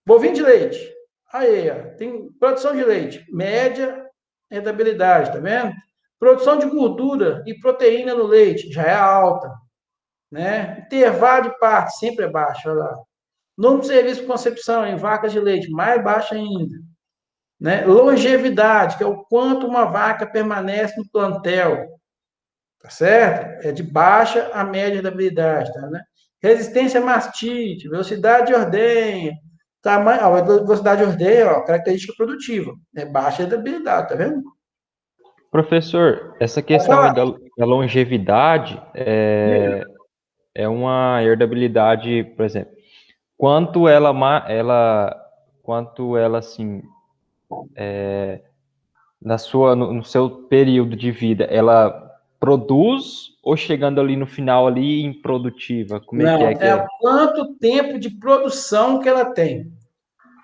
Bovinho de leite. Aí, ó, tem produção de leite, média rentabilidade, tá vendo? Produção de gordura e proteína no leite, já é alta, né? Intervalo de parto, sempre é baixo, olha lá. Número de serviço de concepção em vacas de leite, mais baixo ainda, né? Longevidade, que é o quanto uma vaca permanece no plantel, tá certo? É de baixa a média da habilidade, tá, né? Resistência a mastite, velocidade de ordenha, tamanho, ó, velocidade de ordenha, ó, característica produtiva, é baixa da habilidade, tá vendo? Professor, essa Pode questão aí falar. da longevidade é uma herdabilidade, por exemplo, quanto quanto ela assim, no seu período de vida, ela produz ou chegando ali no final ali improdutiva? Como é que é Não, que é é? quanto tempo de produção que ela tem.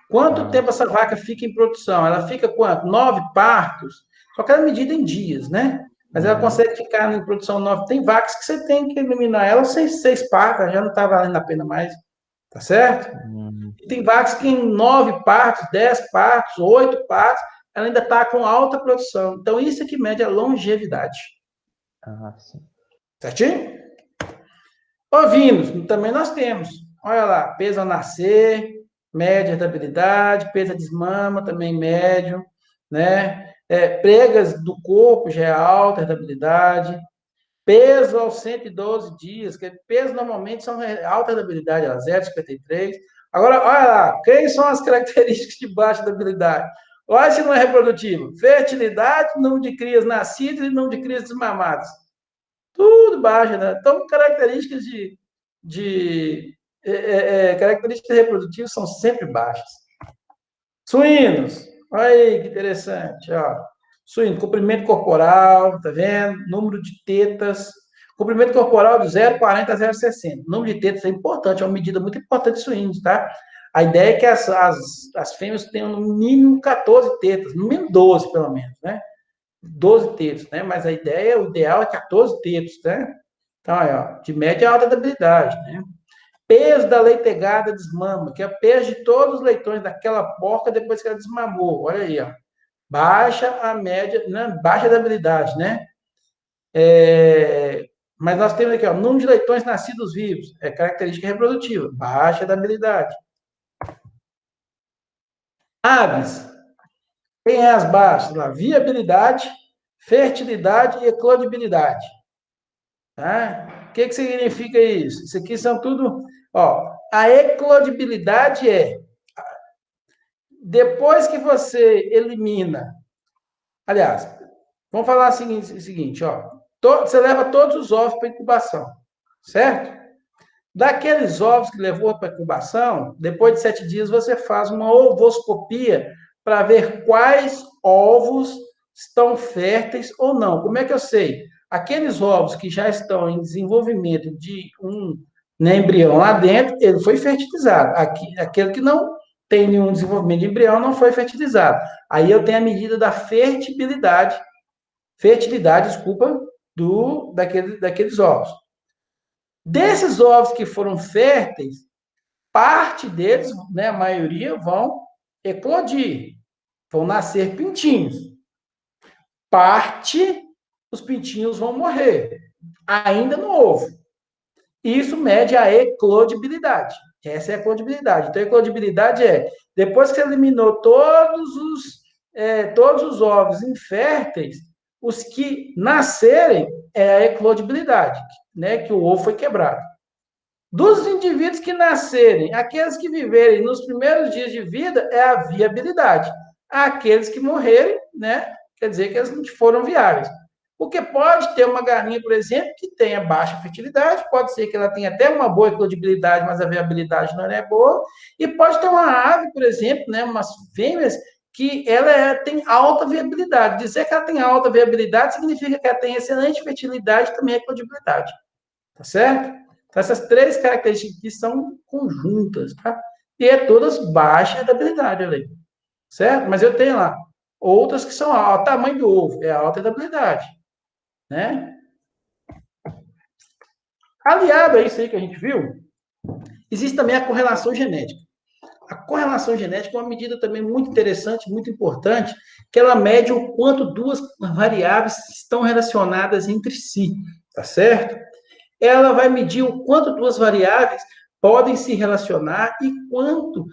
Quanto Ah, tempo essa vaca fica em produção? Ela fica quanto? 9 partos? Só que ela é medida em dias, né? Mas ela uhum, consegue ficar em produção 9. Tem vacas que você tem que eliminar ela 6 partos, já não está valendo a pena mais, tá certo? uhum. E tem vacas que em 9 partos, 10 partos, 8 partos, ela ainda está com alta produção. Então, isso é que mede a longevidade. Ah, sim. Certinho? Ovinos, também nós temos. Olha lá, peso ao nascer, média da habilidade, peso a desmama, também médio, né? Pregas do corpo já é alta da habilidade. Peso aos 112 dias, que peso normalmente são alta da habilidade, 0,53. Agora, olha lá, quem são as características de baixa da habilidade? Olha se não é reprodutivo. Fertilidade, número de crias nascidas e número de crias desmamadas. Tudo baixa, né? Então, características características reprodutivas são sempre baixas. Suínos, olha aí que interessante, ó. Suíno, comprimento corporal, tá vendo? Número de tetas. Comprimento corporal de 0,40 a 0,60. Número de tetas é importante, é uma medida muito importante de suínos, tá? A ideia é que as fêmeas tenham no mínimo 14 tetas, no mínimo 12, pelo menos, né? 12 tetos, né? Mas a ideia, o ideal é 14 tetos, né? Então, aí, ó, de média alta habilidade, né? Peso da leitegada desmama, que é o peso de todos os leitões daquela porca depois que ela desmamou. Olha aí, ó. Baixa a média, né? Baixa da habilidade, né? Mas nós temos aqui, ó, número de leitões nascidos vivos, é característica reprodutiva, baixa da habilidade. Aves, tem as baixas lá, viabilidade, fertilidade e eclodibilidade. Tá? O que significa isso? Isso aqui são tudo. Ó, a eclodibilidade é depois que você elimina. Aliás, vamos falar o seguinte, ó. Você leva todos os ovos para incubação, certo? Daqueles ovos que levou para incubação, depois de 7 dias você faz uma ovoscopia para ver quais ovos estão férteis ou não. Como é que eu sei? Aqueles ovos que já estão em desenvolvimento de um, né, embrião lá dentro, ele foi fertilizado. Aquele que não tem nenhum desenvolvimento de embrião não foi fertilizado. Aí eu tenho a medida da fertilidade, desculpa, daqueles ovos. Desses ovos que foram férteis, parte deles, né, a maioria, vão eclodir, vão nascer pintinhos. Parte, os pintinhos vão morrer, ainda no ovo. Isso mede a eclodibilidade. Essa é a eclodibilidade. Então, a eclodibilidade é, depois que você eliminou todos os ovos inférteis, os que nascerem é a eclodibilidade, né, que o ovo foi quebrado. Dos indivíduos que nascerem, aqueles que viverem nos primeiros dias de vida é a viabilidade. Aqueles que morrerem, né, quer dizer que eles não foram viáveis. Porque pode ter uma galinha, por exemplo, que tenha baixa fertilidade, pode ser que ela tenha até uma boa eclodibilidade, mas a viabilidade não é boa, e pode ter uma ave, por exemplo, né, umas fêmeas, que ela tem alta viabilidade. Dizer que ela tem alta viabilidade significa que ela tem excelente fertilidade e também eclodibilidade. Tá certo? Então, essas 3 características aqui são conjuntas, tá? E é todas baixas da habilidade, ali. Certo? Mas eu tenho lá outras que são o tamanho do ovo, é alta da habilidade, né? Aliado a isso aí que a gente viu, existe também a correlação genética. A correlação genética é uma medida também muito interessante, muito importante, que ela mede o quanto duas variáveis estão relacionadas entre si, tá certo? Ela vai medir o quanto duas variáveis podem se relacionar e quanto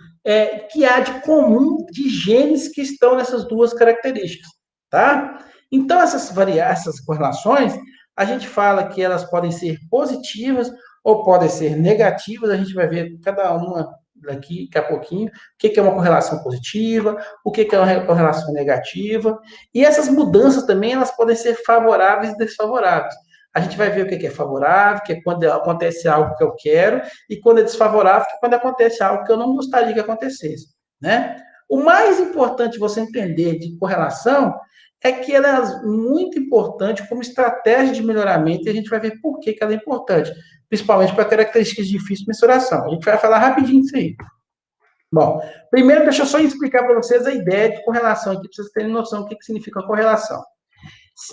que há de comum de genes que estão nessas duas características, tá? Então, essas correlações, a gente fala que elas podem ser positivas ou podem ser negativas, a gente vai ver cada uma daqui a pouquinho, o que é uma correlação positiva, o que é uma correlação negativa, e essas mudanças também, elas podem ser favoráveis e desfavoráveis. A gente vai ver o que é favorável, que é quando acontece algo que eu quero, e quando é desfavorável, que é quando acontece algo que eu não gostaria que acontecesse, né? O mais importante você entender de correlação é que ela é muito importante como estratégia de melhoramento, e a gente vai ver por que ela é importante, principalmente para características de difícil mensuração. A gente vai falar rapidinho disso aí. Bom, primeiro deixa eu só explicar para vocês a ideia de correlação aqui, para vocês terem noção do que significa correlação.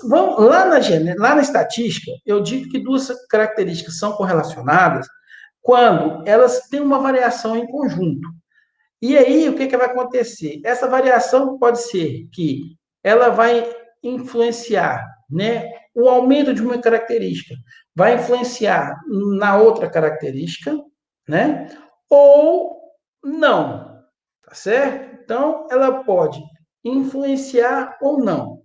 Vamos, lá na estatística, eu digo que duas características são correlacionadas quando elas têm uma variação em conjunto. E aí, o que vai acontecer? Essa variação pode ser que ela vai influenciar, né, o aumento de uma característica, vai influenciar na outra característica, né, ou não, tá certo? Então, ela pode influenciar ou não.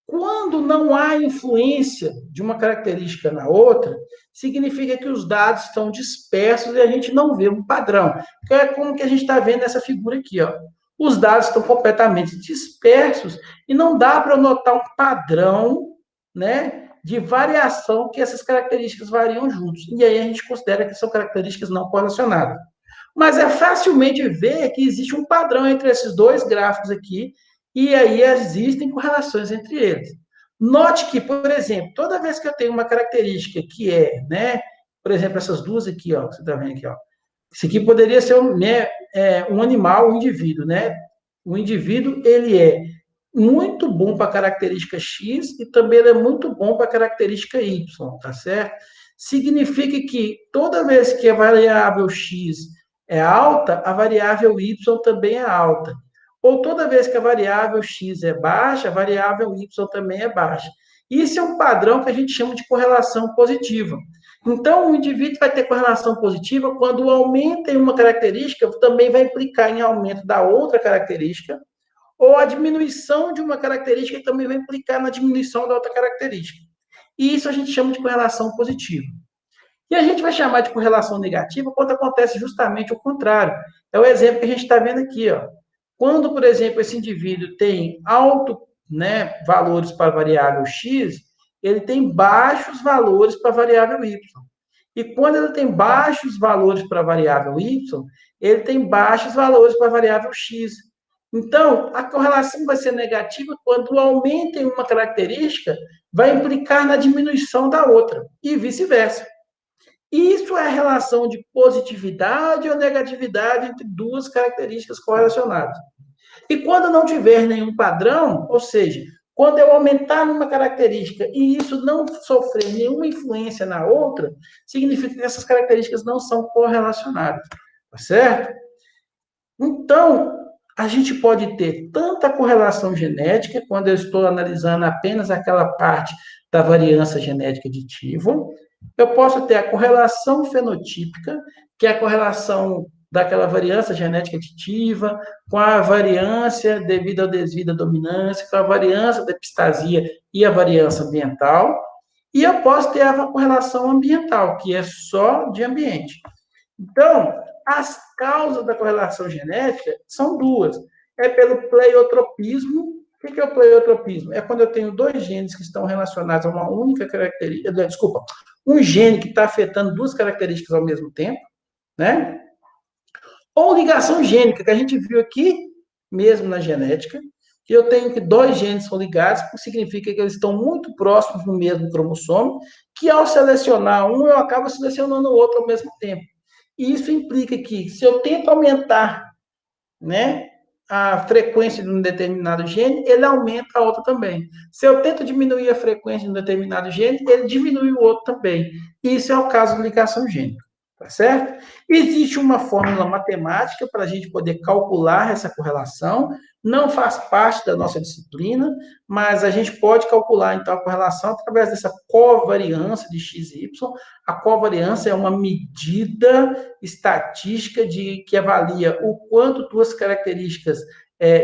Quando não há influência de uma característica na outra, significa que os dados estão dispersos e a gente não vê um padrão. Que é como que a gente está vendo nessa figura aqui, ó. Os dados estão completamente dispersos e não dá para notar um padrão, né, de variação que essas características variam juntos. E aí a gente considera que são características não correlacionadas. Mas é facilmente ver que existe um padrão entre esses dois gráficos aqui, e aí existem correlações entre eles. Note que, por exemplo, toda vez que eu tenho uma característica que é, né, por exemplo, essas duas aqui, ó, que você está vendo aqui, ó. Isso aqui poderia ser um animal, um indivíduo, né? O indivíduo, ele é muito bom para a característica X e também ele é muito bom para a característica Y, tá certo? Significa que toda vez que a variável X é alta, a variável Y também é alta. Ou toda vez que a variável X é baixa, a variável Y também é baixa. Isso é um padrão que a gente chama de correlação positiva. Então, o indivíduo vai ter correlação positiva quando o aumento em uma característica também vai implicar em aumento da outra característica, ou a diminuição de uma característica também vai implicar na diminuição da outra característica. E isso a gente chama de correlação positiva. E a gente vai chamar de correlação negativa quando acontece justamente o contrário. É o exemplo que a gente está vendo aqui, ó. Quando, por exemplo, esse indivíduo tem alto, né, valores para a variável x, ele tem baixos valores para a variável y. E quando ele tem baixos valores para a variável y, ele tem baixos valores para a variável x. Então, a correlação vai ser negativa quando o aumento em uma característica vai implicar na diminuição da outra, e vice-versa. Isso é a relação de positividade ou negatividade entre duas características correlacionadas. E quando não tiver nenhum padrão, ou seja, quando eu aumentar uma característica e isso não sofrer nenhuma influência na outra, significa que essas características não são correlacionadas, tá certo? Então, a gente pode ter tanta correlação genética, quando eu estou analisando apenas aquela parte da variância genética aditiva. Eu posso ter a correlação fenotípica, que é a correlação daquela variância genética aditiva, com a variância devido ao desvio da dominância, com a variância da epistasia e a variância ambiental. E eu posso ter a correlação ambiental, que é só de ambiente. Então, as causas da correlação genética são duas. É pelo pleiotropismo. O que é o pleiotropismo? É quando eu tenho dois genes que estão relacionados a uma única característica. Desculpa, um gene que está afetando duas características ao mesmo tempo, né? Ou ligação gênica, que a gente viu aqui, mesmo na genética, que eu tenho que dois genes são ligados, que significa que eles estão muito próximos no mesmo cromossomo, que ao selecionar um, eu acabo selecionando o outro ao mesmo tempo. E isso implica que, se eu tento aumentar, né, a frequência de um determinado gene, ele aumenta a outra também. Se eu tento diminuir a frequência de um determinado gene, ele diminui o outro também. Isso é o caso de ligação gênica, Tá certo? Existe uma fórmula matemática para a gente poder calcular essa correlação, não faz parte da nossa disciplina, mas a gente pode calcular, então, a correlação através dessa covariância de x e y. A covariância é uma medida estatística que avalia o quanto duas características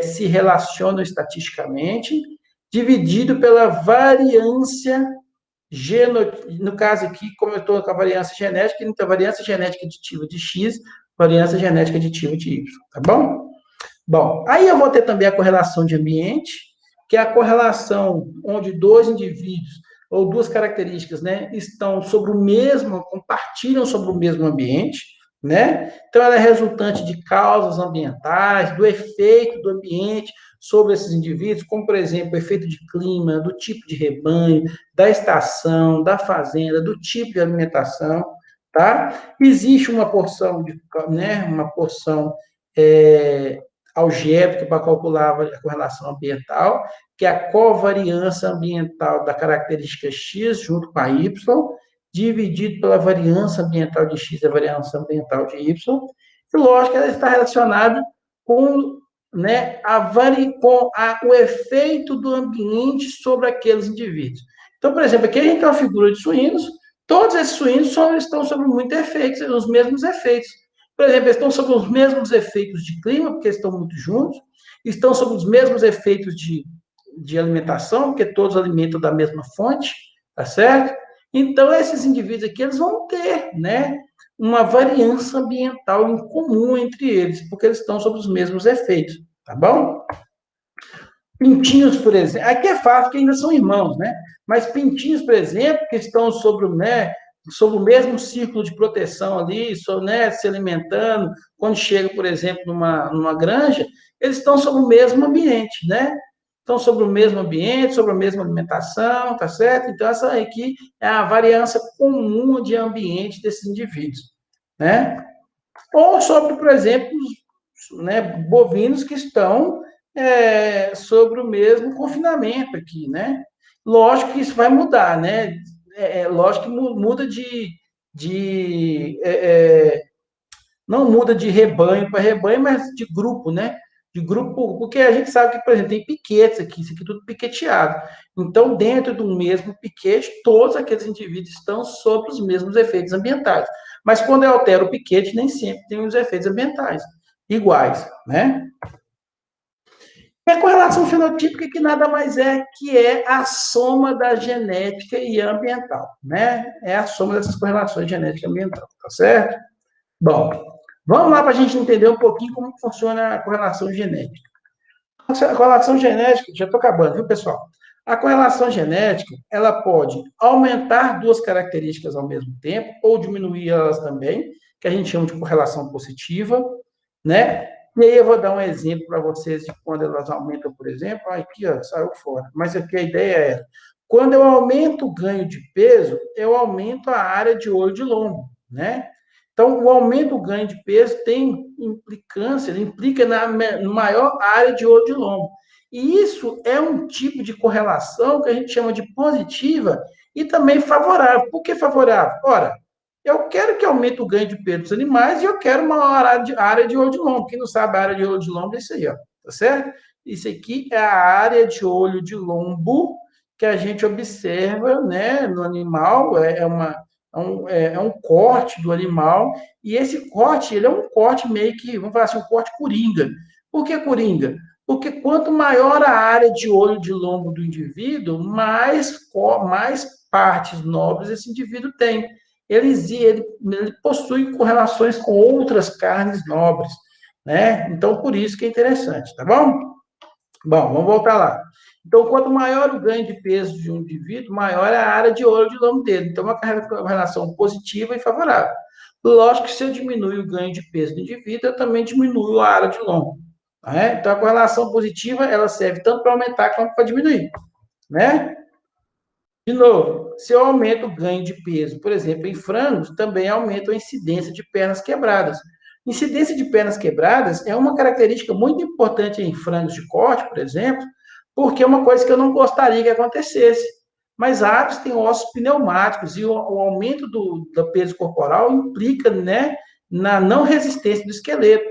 se relacionam estatisticamente, dividido pela variância no caso aqui, como eu estou com a variância genética, então a variância genética aditiva de X, variância genética aditiva de Y, tá bom? Bom, aí eu vou ter também a correlação de ambiente, que é a correlação onde dois indivíduos ou duas características, né, estão sobre o mesmo, compartilham sobre o mesmo ambiente, né? Então ela é resultante de causas ambientais, do efeito do ambiente sobre esses indivíduos, como, por exemplo, o efeito de clima, do tipo de rebanho, da estação, da fazenda, do tipo de alimentação, tá? Existe uma porção, uma porção algébrica para calcular a correlação ambiental, que é a covariância ambiental da característica X junto com a Y, dividido pela variância ambiental de X e a variância ambiental de Y. E, lógico, ela está relacionada com o efeito do ambiente sobre aqueles indivíduos. Então, por exemplo, aqui a gente tem uma figura de suínos, todos esses suínos estão sob muitos efeitos, os mesmos efeitos. Por exemplo, eles estão sob os mesmos efeitos de clima, porque eles estão muito juntos, estão sob os mesmos efeitos de alimentação, porque todos alimentam da mesma fonte, tá certo? Então, esses indivíduos aqui, eles vão ter, uma variância ambiental em comum entre eles, porque eles estão sob os mesmos efeitos, tá bom? Pintinhos, por exemplo, aqui é fácil, porque ainda são irmãos, né? Mas pintinhos, por exemplo, que estão sobre o mesmo círculo de proteção ali, se alimentando, quando chega, por exemplo, numa granja, eles estão sobre o mesmo ambiente, né? Estão sobre o mesmo ambiente, sobre a mesma alimentação, tá certo? Então, essa aqui é a variância comum de ambiente desses indivíduos, né? Ou sobre, por exemplo, bovinos que estão sobre o mesmo confinamento aqui, né? Lógico que isso vai mudar, né? Lógico que muda não muda de rebanho para rebanho, mas de grupo, né? De grupo, porque a gente sabe que, por exemplo, tem piquetes aqui, isso aqui tudo piqueteado. Então, dentro do mesmo piquete, todos aqueles indivíduos estão sob os mesmos efeitos ambientais. Mas quando eu altero o piquete, nem sempre tem os efeitos ambientais iguais, né? E a correlação fenotípica, que nada mais é que a soma da genética e ambiental, né? É a soma dessas correlações genética e ambiental, tá certo? Bom, vamos lá para a gente entender um pouquinho como funciona a correlação genética. A correlação genética, já estou acabando, viu, pessoal? A correlação genética, ela pode aumentar duas características ao mesmo tempo, ou diminuir elas também, que a gente chama de correlação positiva, né? E aí eu vou dar um exemplo para vocês de quando elas aumentam, por exemplo. Aqui, ó, saiu fora. Mas aqui a ideia é, quando eu aumento o ganho de peso, eu aumento a área de olho de lombo, né? Então, o aumento do ganho de peso tem implicância, ele implica na maior área de olho de lombo. E isso é um tipo de correlação que a gente chama de positiva e também favorável. Por que favorável? Ora, eu quero que aumente o ganho de peso dos animais e eu quero uma área de olho de lombo. Quem não sabe a área de olho de lombo é isso aí, ó, tá certo? Isso aqui é a área de olho de lombo que a gente observa, né, no animal, é um corte do animal, e esse corte, ele é um corte meio que, vamos falar assim, um corte coringa. Por que coringa? Porque quanto maior a área de olho de lombo do indivíduo, mais partes nobres esse indivíduo tem. Ele possui correlações com outras carnes nobres, né? Então, por isso que é interessante, tá bom? Bom, vamos voltar lá. Então, quanto maior o ganho de peso de um indivíduo, maior é a área de olho de lombo dele. Então, uma relação positiva e favorável. Lógico que se eu diminuir o ganho de peso do indivíduo, eu também diminuo a área de lombo. Né? Então, a correlação positiva, ela serve tanto para aumentar quanto para diminuir. Né? De novo, se eu aumento o ganho de peso, por exemplo, em frangos, também aumenta a incidência de pernas quebradas. Incidência de pernas quebradas é uma característica muito importante em frangos de corte, por exemplo, porque é uma coisa que eu não gostaria que acontecesse. Mas aves têm ossos pneumáticos e o aumento do peso corporal implica, né, na não resistência do esqueleto,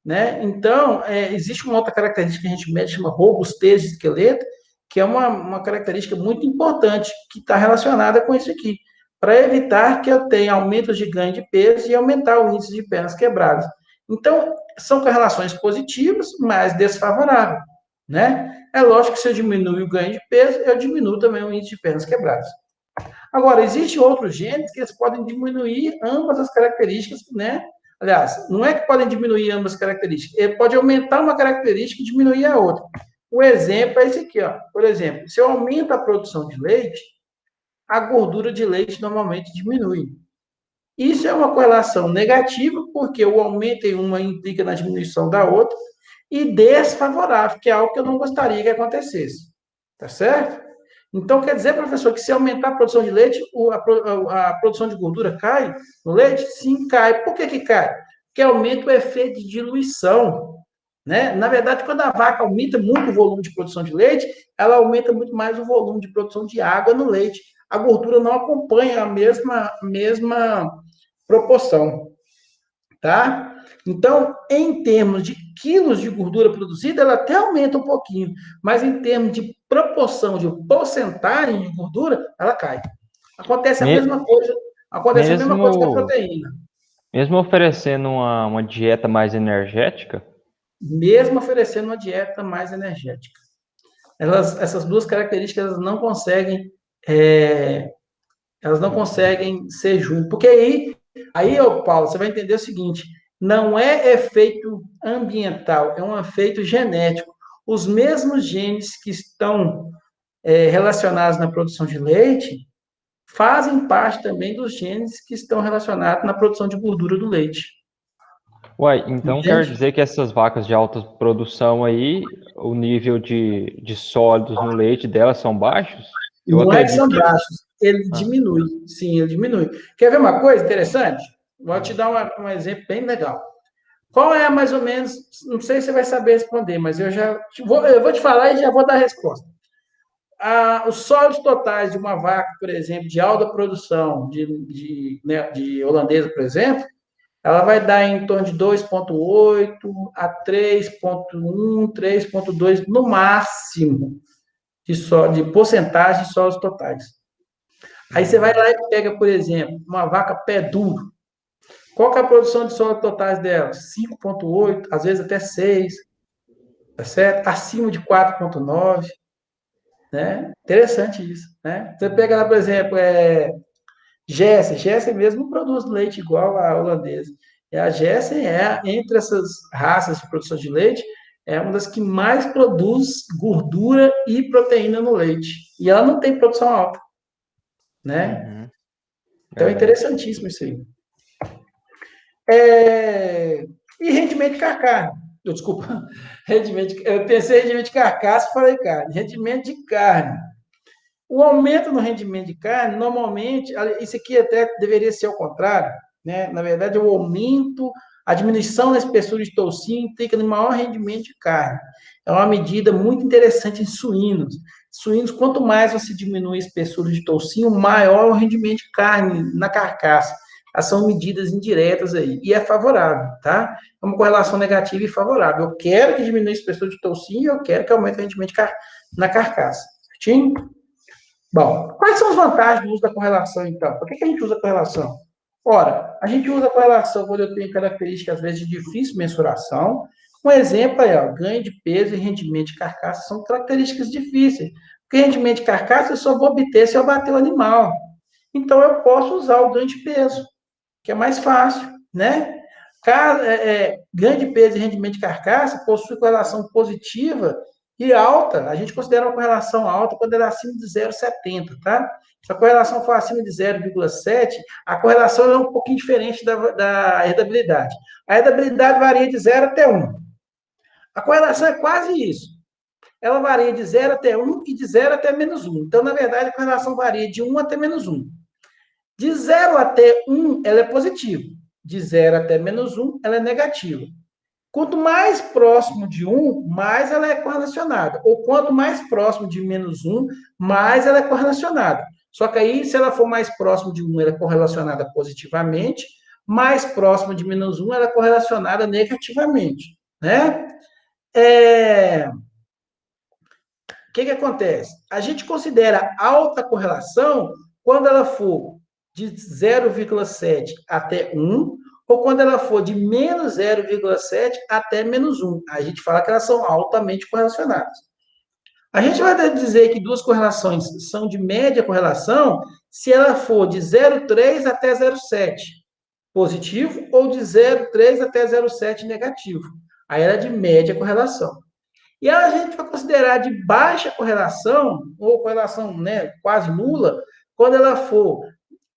né? Então, existe uma outra característica que a gente mede, chama robustez de esqueleto, que é uma característica muito importante, que está relacionada com isso aqui, para evitar que eu tenha aumentos de ganho de peso e aumentar o índice de pernas quebradas. Então, são correlações positivas, mas desfavoráveis, né? É lógico que se eu diminuir o ganho de peso, eu diminuo também o índice de pernas quebradas. Agora, existem outros genes que eles podem diminuir ambas as características, né? Aliás, não é que podem diminuir ambas as características, ele pode aumentar uma característica e diminuir a outra. O exemplo é esse aqui, ó. Por exemplo, se eu aumento a produção de leite, a gordura de leite normalmente diminui. Isso é uma correlação negativa, porque o aumento em uma implica na diminuição da outra, e desfavorável, que é algo que eu não gostaria que acontecesse. Tá certo? Então, quer dizer, professor, que se aumentar a produção de leite, a produção de gordura cai no leite? Sim, cai. Por que que cai? Porque aumenta o efeito de diluição. Né? Na verdade, quando a vaca aumenta muito o volume de produção de leite, ela aumenta muito mais o volume de produção de água no leite. A gordura não acompanha a mesma proporção, tá? Então, em termos de quilos de gordura produzida, ela até aumenta um pouquinho, mas em termos de proporção, de porcentagem de gordura, ela cai. Acontece a mesma coisa, acontece a mesma coisa com a Mesmo, proteína. mesmo oferecendo uma dieta mais energética, Mesmo oferecendo uma dieta mais energética. Essas duas características é, elas não conseguem ser juntas. Porque aí, Paulo, você vai entender o seguinte: não é efeito ambiental, é um efeito genético. Os mesmos genes que estão relacionados na produção de leite fazem parte também dos genes que estão relacionados na produção de gordura do leite. uai, então quer Entende? dizer que essas vacas de alta produção aí, o nível de sólidos no leite delas são baixos? Eu Não é que acredito são que. baixos, ele Ah, diminui. Sim, ele diminui. Quer ver uma coisa interessante? Vou te dar um exemplo bem legal. Qual é mais ou menos, não sei se você vai saber responder, mas eu vou te falar e já vou dar a resposta. Os sólidos totais de uma vaca, por exemplo, de alta produção, de holandesa, por exemplo, ela vai dar em torno de 2,8 a 3,1, 3,2 no máximo de porcentagem de sólidos totais. Aí você vai lá e pega, por exemplo, uma vaca pé duro. Qual que é a produção de sólidos totais dela? 5,8, às vezes até 6, tá certo? Acima de 4,9, né? Interessante isso, né? Você pega lá, por exemplo, Jersey mesmo produz leite igual a holandesa. E a Jersey entre essas raças de produção de leite, é uma das que mais produz gordura e proteína no leite. E ela não tem produção alta, né? uhum, Então é verdade. interessantíssimo isso aí. E rendimento de carcaça. Desculpa, eu pensei em rendimento de carcaça e falei carne. Rendimento de carne. O aumento no rendimento de carne, normalmente, isso aqui até deveria ser ao contrário, né? Na verdade, o aumento, a diminuição da espessura de toucinho implica no maior rendimento de carne. É uma medida muito interessante em suínos. Suínos, quanto mais você diminui a espessura de toucinho, maior o rendimento de carne na carcaça. Essas são medidas indiretas aí. E é favorável, tá? É uma correlação negativa e favorável. Eu quero que diminua a espessura de toucinho e eu quero que aumente o rendimento na carcaça. Certinho? Bom, quais são as vantagens do uso da correlação, então? Por que a gente usa a correlação? Ora, a gente usa a correlação quando eu tenho características, às vezes, de difícil mensuração. Um exemplo é o ganho de peso e rendimento de carcaça são características difíceis. Porque rendimento de carcaça eu só vou obter se eu bater o animal. Então, eu posso usar o ganho de peso, que é mais fácil, né? Ganho de peso e rendimento de carcaça possui correlação positiva e alta. A gente considera uma correlação alta quando ela é acima de 0,70, tá? Se a correlação for acima de 0,7, a correlação é um pouquinho diferente da herdabilidade. A herdabilidade varia de 0 até 1. A correlação é quase isso. Ela varia de 0 até 1 e de 0 até menos 1. Então, na verdade, a correlação varia de 1 até menos 1. De 0 até 1, ela é positiva. De 0 até menos 1, ela é negativa. Quanto mais próximo de 1, mais ela é correlacionada. Ou quanto mais próximo de -1, mais ela é correlacionada. Só que aí, se ela for mais próximo de 1, ela é correlacionada positivamente, mais próximo de -1, ela é correlacionada negativamente, né? O que acontece? A gente considera alta correlação quando ela for de 0,7 até 1, ou quando ela for de menos 0,7 até -1. A gente fala que elas são altamente correlacionadas. A gente vai dizer que duas correlações são de média correlação se ela for de 0,3 até 0,7 positivo ou de 0,3 até 0,7 negativo. Aí ela é de média correlação. E a gente vai considerar de baixa correlação, ou correlação, né, quase nula, quando ela for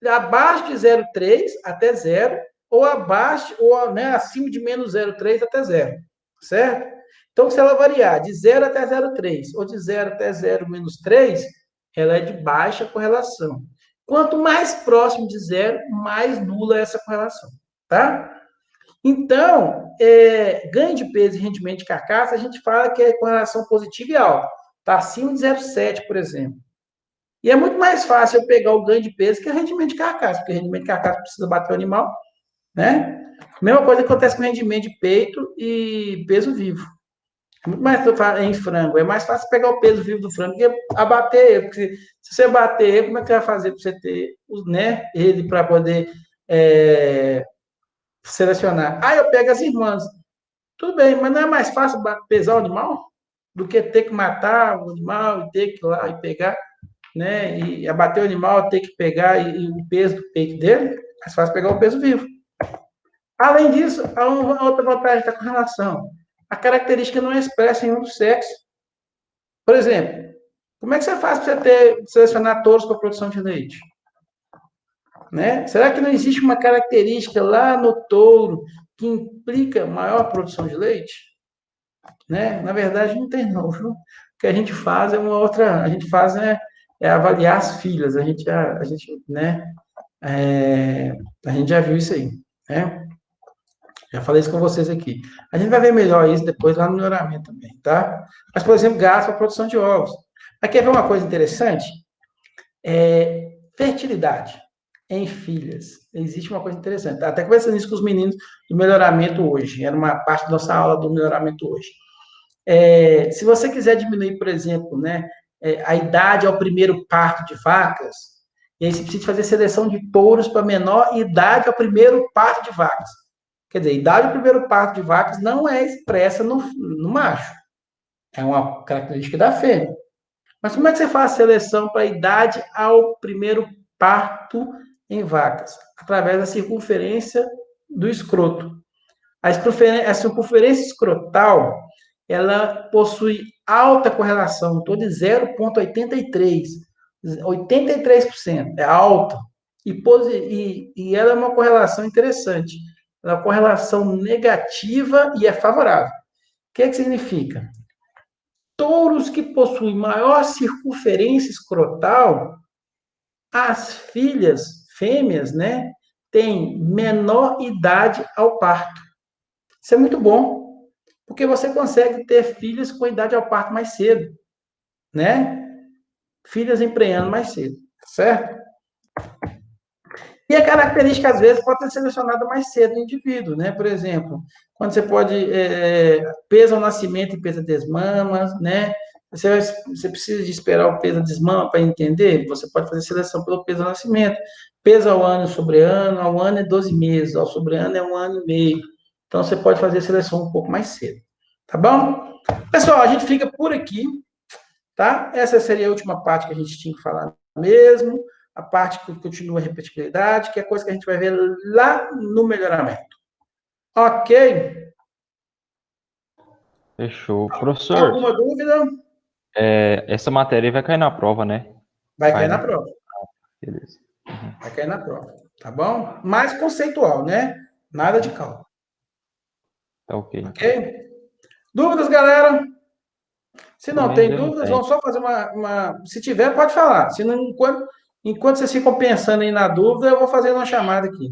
abaixo de 0,3 até 0, ou abaixo, ou né, acima de menos 0,3 até 0, certo? Então, se ela variar de 0 até 0,3, ou de 0 até 0 menos 3, ela é de baixa correlação. Quanto mais próximo de 0, mais nula é essa correlação, tá? Então, ganho de peso e rendimento de carcaça, a gente fala que é correlação positiva e alta. Está acima de 0,7, por exemplo. E é muito mais fácil eu pegar o ganho de peso que o rendimento de carcaça, porque o rendimento de carcaça precisa bater o animal, né? Mesma coisa acontece com o rendimento de peito e peso vivo. Muito mais em frango. É mais fácil pegar o peso vivo do frango que abater ele. Porque se você bater ele, como é que vai fazer para você ter, né, ele para poder selecionar? Ah, eu pego as irmãs. Tudo bem, mas não é mais fácil pesar o animal do que ter que matar o animal e ter que ir lá e pegar, né? E abater o animal, ter que pegar e o peso do peito dele, é mais fácil pegar o peso vivo. Além disso, há uma outra vantagem da correlação. A característica não é expressa em um dos sexos. Por exemplo, como é que você faz para você selecionar touros para produção de leite? Né? Será que não existe uma característica lá no touro que implica maior produção de leite? Né? Na verdade, não tem não. Viu? O que a gente faz é uma outra, a gente faz é avaliar as filhas. Né? A gente já viu isso aí, né? Já falei isso com vocês aqui. A gente vai ver melhor isso depois lá no melhoramento também, tá? Mas, por exemplo, gasto para produção de ovos. Mas quer ver uma coisa interessante? Fertilidade em filhas. Existe uma coisa interessante. Até conversando isso com os meninos do melhoramento hoje. Era uma parte da nossa aula do melhoramento hoje. Se você quiser diminuir, por exemplo, né, a idade ao primeiro parto de vacas, e aí você precisa fazer seleção de touros para menor idade ao primeiro parto de vacas. Quer dizer, a idade ao primeiro parto de vacas não é expressa no macho. É uma característica da fêmea. Mas como é que você faz a seleção para a idade ao primeiro parto em vacas? Através da circunferência do escroto. A circunferência escrotal, ela possui alta correlação, em torno de 0,83. 83%, é alta. E ela é uma correlação interessante. Ela é uma correlação negativa e é favorável. O que significa? Touros que possuem maior circunferência escrotal, as filhas fêmeas, né, têm menor idade ao parto. Isso é muito bom, porque você consegue ter filhas com idade ao parto mais cedo, né? Filhas emprenhando mais cedo, certo? E a característica, às vezes, pode ser selecionada mais cedo no indivíduo, né? Por exemplo, quando você pode peso ao nascimento e peso a desmamas, né? Você precisa de esperar o peso a desmama para entender? Você pode fazer seleção pelo peso ao nascimento. Peso ao ano sobre ano, ao ano é 12 meses, ao sobre ano é 1 ano e meio. Então, você pode fazer a seleção um pouco mais cedo. Tá bom? Pessoal, a gente fica por aqui, tá? Essa seria a última parte que a gente tinha que falar mesmo. A parte que continua a repetibilidade, que é coisa que a gente vai ver lá no melhoramento. Ok? Fechou. Professor, Alguma dúvida? essa matéria vai cair na prova, né? Vai cair na prova. Beleza. Vai cair na prova. Tá bom? Mais conceitual, né? Nada de cálculo. Tá ok. Ok? Dúvidas, galera? Se não Também tem eu não dúvidas, tenho. vamos só fazer uma. Se tiver, pode falar. Se não, enquanto vocês ficam pensando aí na dúvida, eu vou fazer uma chamada aqui.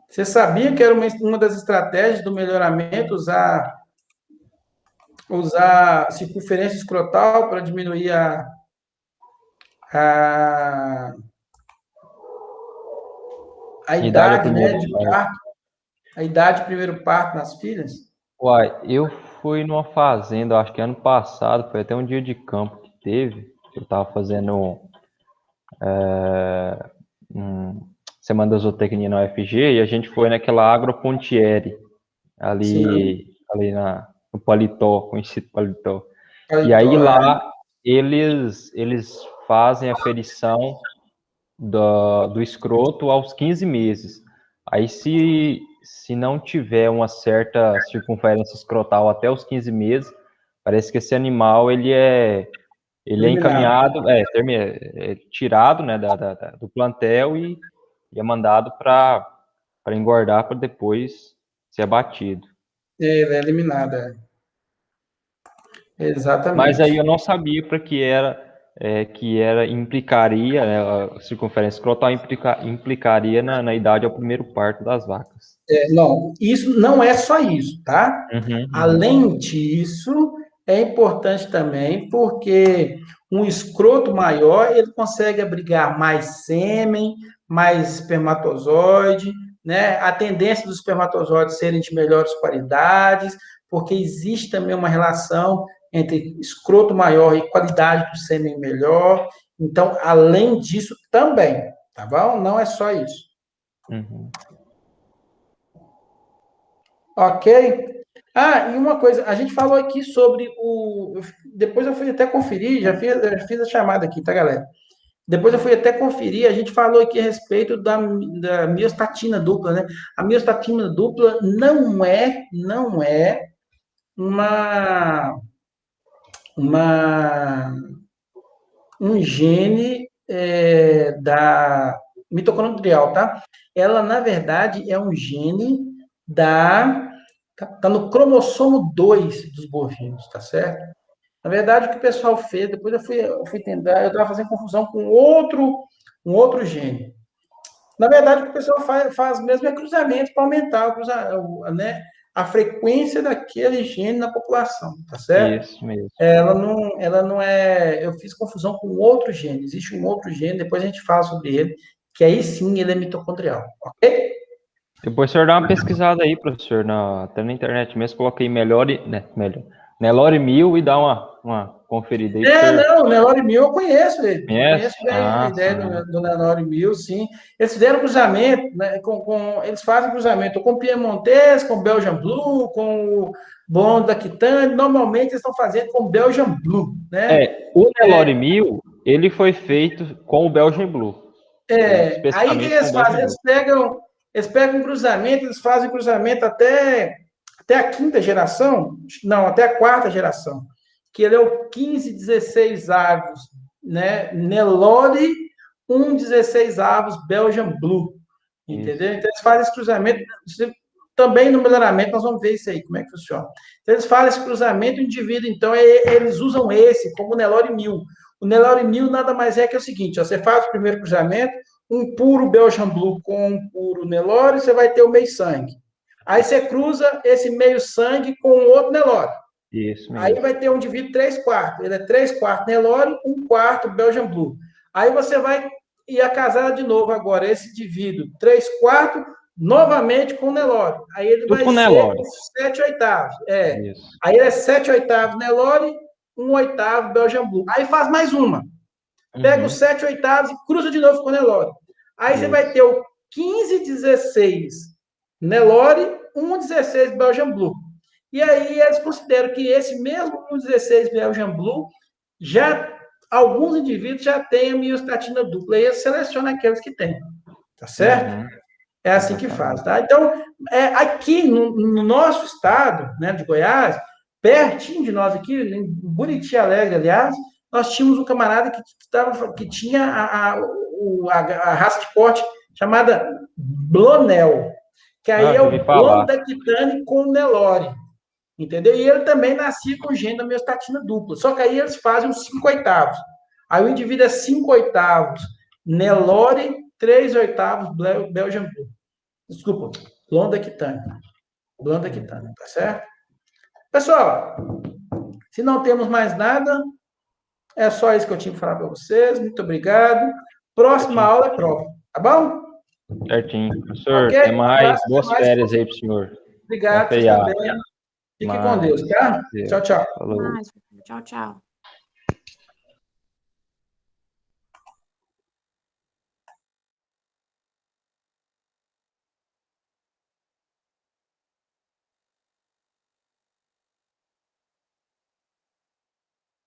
Você sabia que era uma das estratégias do melhoramento usar circunferência escrotal para diminuir a, a Idade ao idade, né, primeiro de parto. parto, a idade de primeiro parto nas filhas? Uai, eu fui numa fazenda, acho que ano passado, foi até um dia de campo que teve. Eu tava fazendo Semana da Zootecnia na UFG e a gente foi naquela Agropontieri, Sim, no Paletó, conhecido Paletó. E aí paletó, lá eles fazem a ferição do escroto aos 15 meses. Aí se não tiver uma certa circunferência escrotal até os 15 meses, parece que esse animal ele é eliminado. encaminhado, é tirado, né, do plantel e é mandado para engordar para depois ser abatido. Ele é eliminado, Mas aí exatamente. eu não sabia para que era implicaria, né, a circunferência escrotal implicaria na idade ao primeiro parto das vacas. Não, isso não é só isso, tá? Uhum, uhum. Além disso, é importante também porque um escroto maior, ele consegue abrigar mais sêmen, mais espermatozoide, né? A tendência dos espermatozoides serem de melhores qualidades, porque existe também uma relação entre escroto maior e qualidade do sêmen melhor. Então, além disso também, tá bom? Não é só isso. Uhum. Ok? Ah, e uma coisa, a gente falou aqui sobre o. Depois eu fui até conferir, já fiz a chamada aqui, tá, galera? Depois eu fui até conferir, a gente falou aqui a respeito da miostatina dupla, né? A miostatina dupla não é uma, uma, um gene da mitocondrial, tá? Ela, na verdade, é um gene da. Tá no cromossomo 2 dos bovinos, tá certo? Na verdade, o que o pessoal fez, depois eu fui tentar, eu estava fazendo confusão com um outro gene. Na verdade, o que o pessoal faz mesmo é cruzamento para aumentar né, a frequência daquele gene na população, tá certo? Isso mesmo. Ela não é. Eu fiz confusão com outro gene. Existe um outro gene, depois a gente fala sobre ele, que aí sim ele é mitocondrial, ok? Depois o senhor dá uma pesquisada aí, professor, até na internet mesmo, coloquei melhor, Nelore 1000 e dá uma conferida aí para o senhor. Não, o Nelore Mil eu conheço ele. Eu Conhece? conheço bem a Ah, ideia sim. do Nelore Mil, sim. Eles fizeram cruzamento, né, eles fazem cruzamento com o Piemontês, com o Belgian Blue, com o Blonde da Aquitânia. Normalmente eles estão fazendo com o Belgian Blue, né? O Nelore 1000, ele foi feito com o Belgian Blue. Feito Aí o que especificamente com eles o fazem? Belgian Eles Blue. pegam, eles pegam um cruzamento, eles fazem cruzamento até a quinta geração, não, até a quarta geração, que ele é o 15, 16 avos, né? Nelore, 16 avos Belgian Blue, entendeu? Isso. Então eles fazem esse cruzamento, também no melhoramento nós vamos ver isso aí, como é que funciona. Então eles fazem esse cruzamento, o indivíduo, então eles usam esse como o Nelore 1000. O Nelore 1000 nada mais é que o seguinte, ó, você faz o primeiro cruzamento, um puro Belgian Blue com um puro Nelore, você vai ter o meio sangue. Aí você cruza esse meio sangue com outro Nelore. Isso Aí mesmo. vai ter um indivíduo 3 quartos. Ele é 3 quartos Nelore, 1 quarto Belgian Blue. Aí você vai ir a casar de novo agora, esse indivíduo 3 quartos, novamente com Nelore. Aí ele Tudo vai com ser Nelore. 7 oitavos. Isso. Aí ele é 7 oitavos Nelore, 1 oitavo Belgian Blue. Aí faz mais uma. Pega os Uhum. 7 oitavos e cruza de novo com o Nelore. Aí você vai ter Isso. o 15, 16 Nelore, 1,16 Belgian Blue. E aí eles consideram que esse mesmo 1,16 Belgian Blue, já alguns indivíduos já têm a miostatina dupla. E eles selecionam aqueles que têm. Tá certo? Uhum. É assim que faz, Exatamente. tá? Então, aqui no nosso estado, né, de Goiás, pertinho de nós aqui, em Buriti Alegre, aliás, nós tínhamos um camarada que tinha a raça de corte chamada Blonel, que aí Ah, é já ouvi o Blonde falar. da Aquitânia com o Nelore, entendeu? E ele também nascia com gene da miostatina dupla, só que aí eles fazem os 5 oitavos. Aí o indivíduo é 5 oitavos Nelore, 3 oitavos Belgian Blue. Desculpa, Blonda-Quitânia. Blonda-Quitânia, tá certo? Pessoal, se não temos mais nada, é só isso que eu tinha que falar para vocês. Muito obrigado. Próxima aula é prova, tá bom? Certinho. Professor, Ok? até mais. Abraço, até Boas mais. férias aí pro senhor. Obrigado, Bom vocês feriado. também. Fique com Mas, Deus, tá? Tchau, tchau. falou. Tchau, tchau.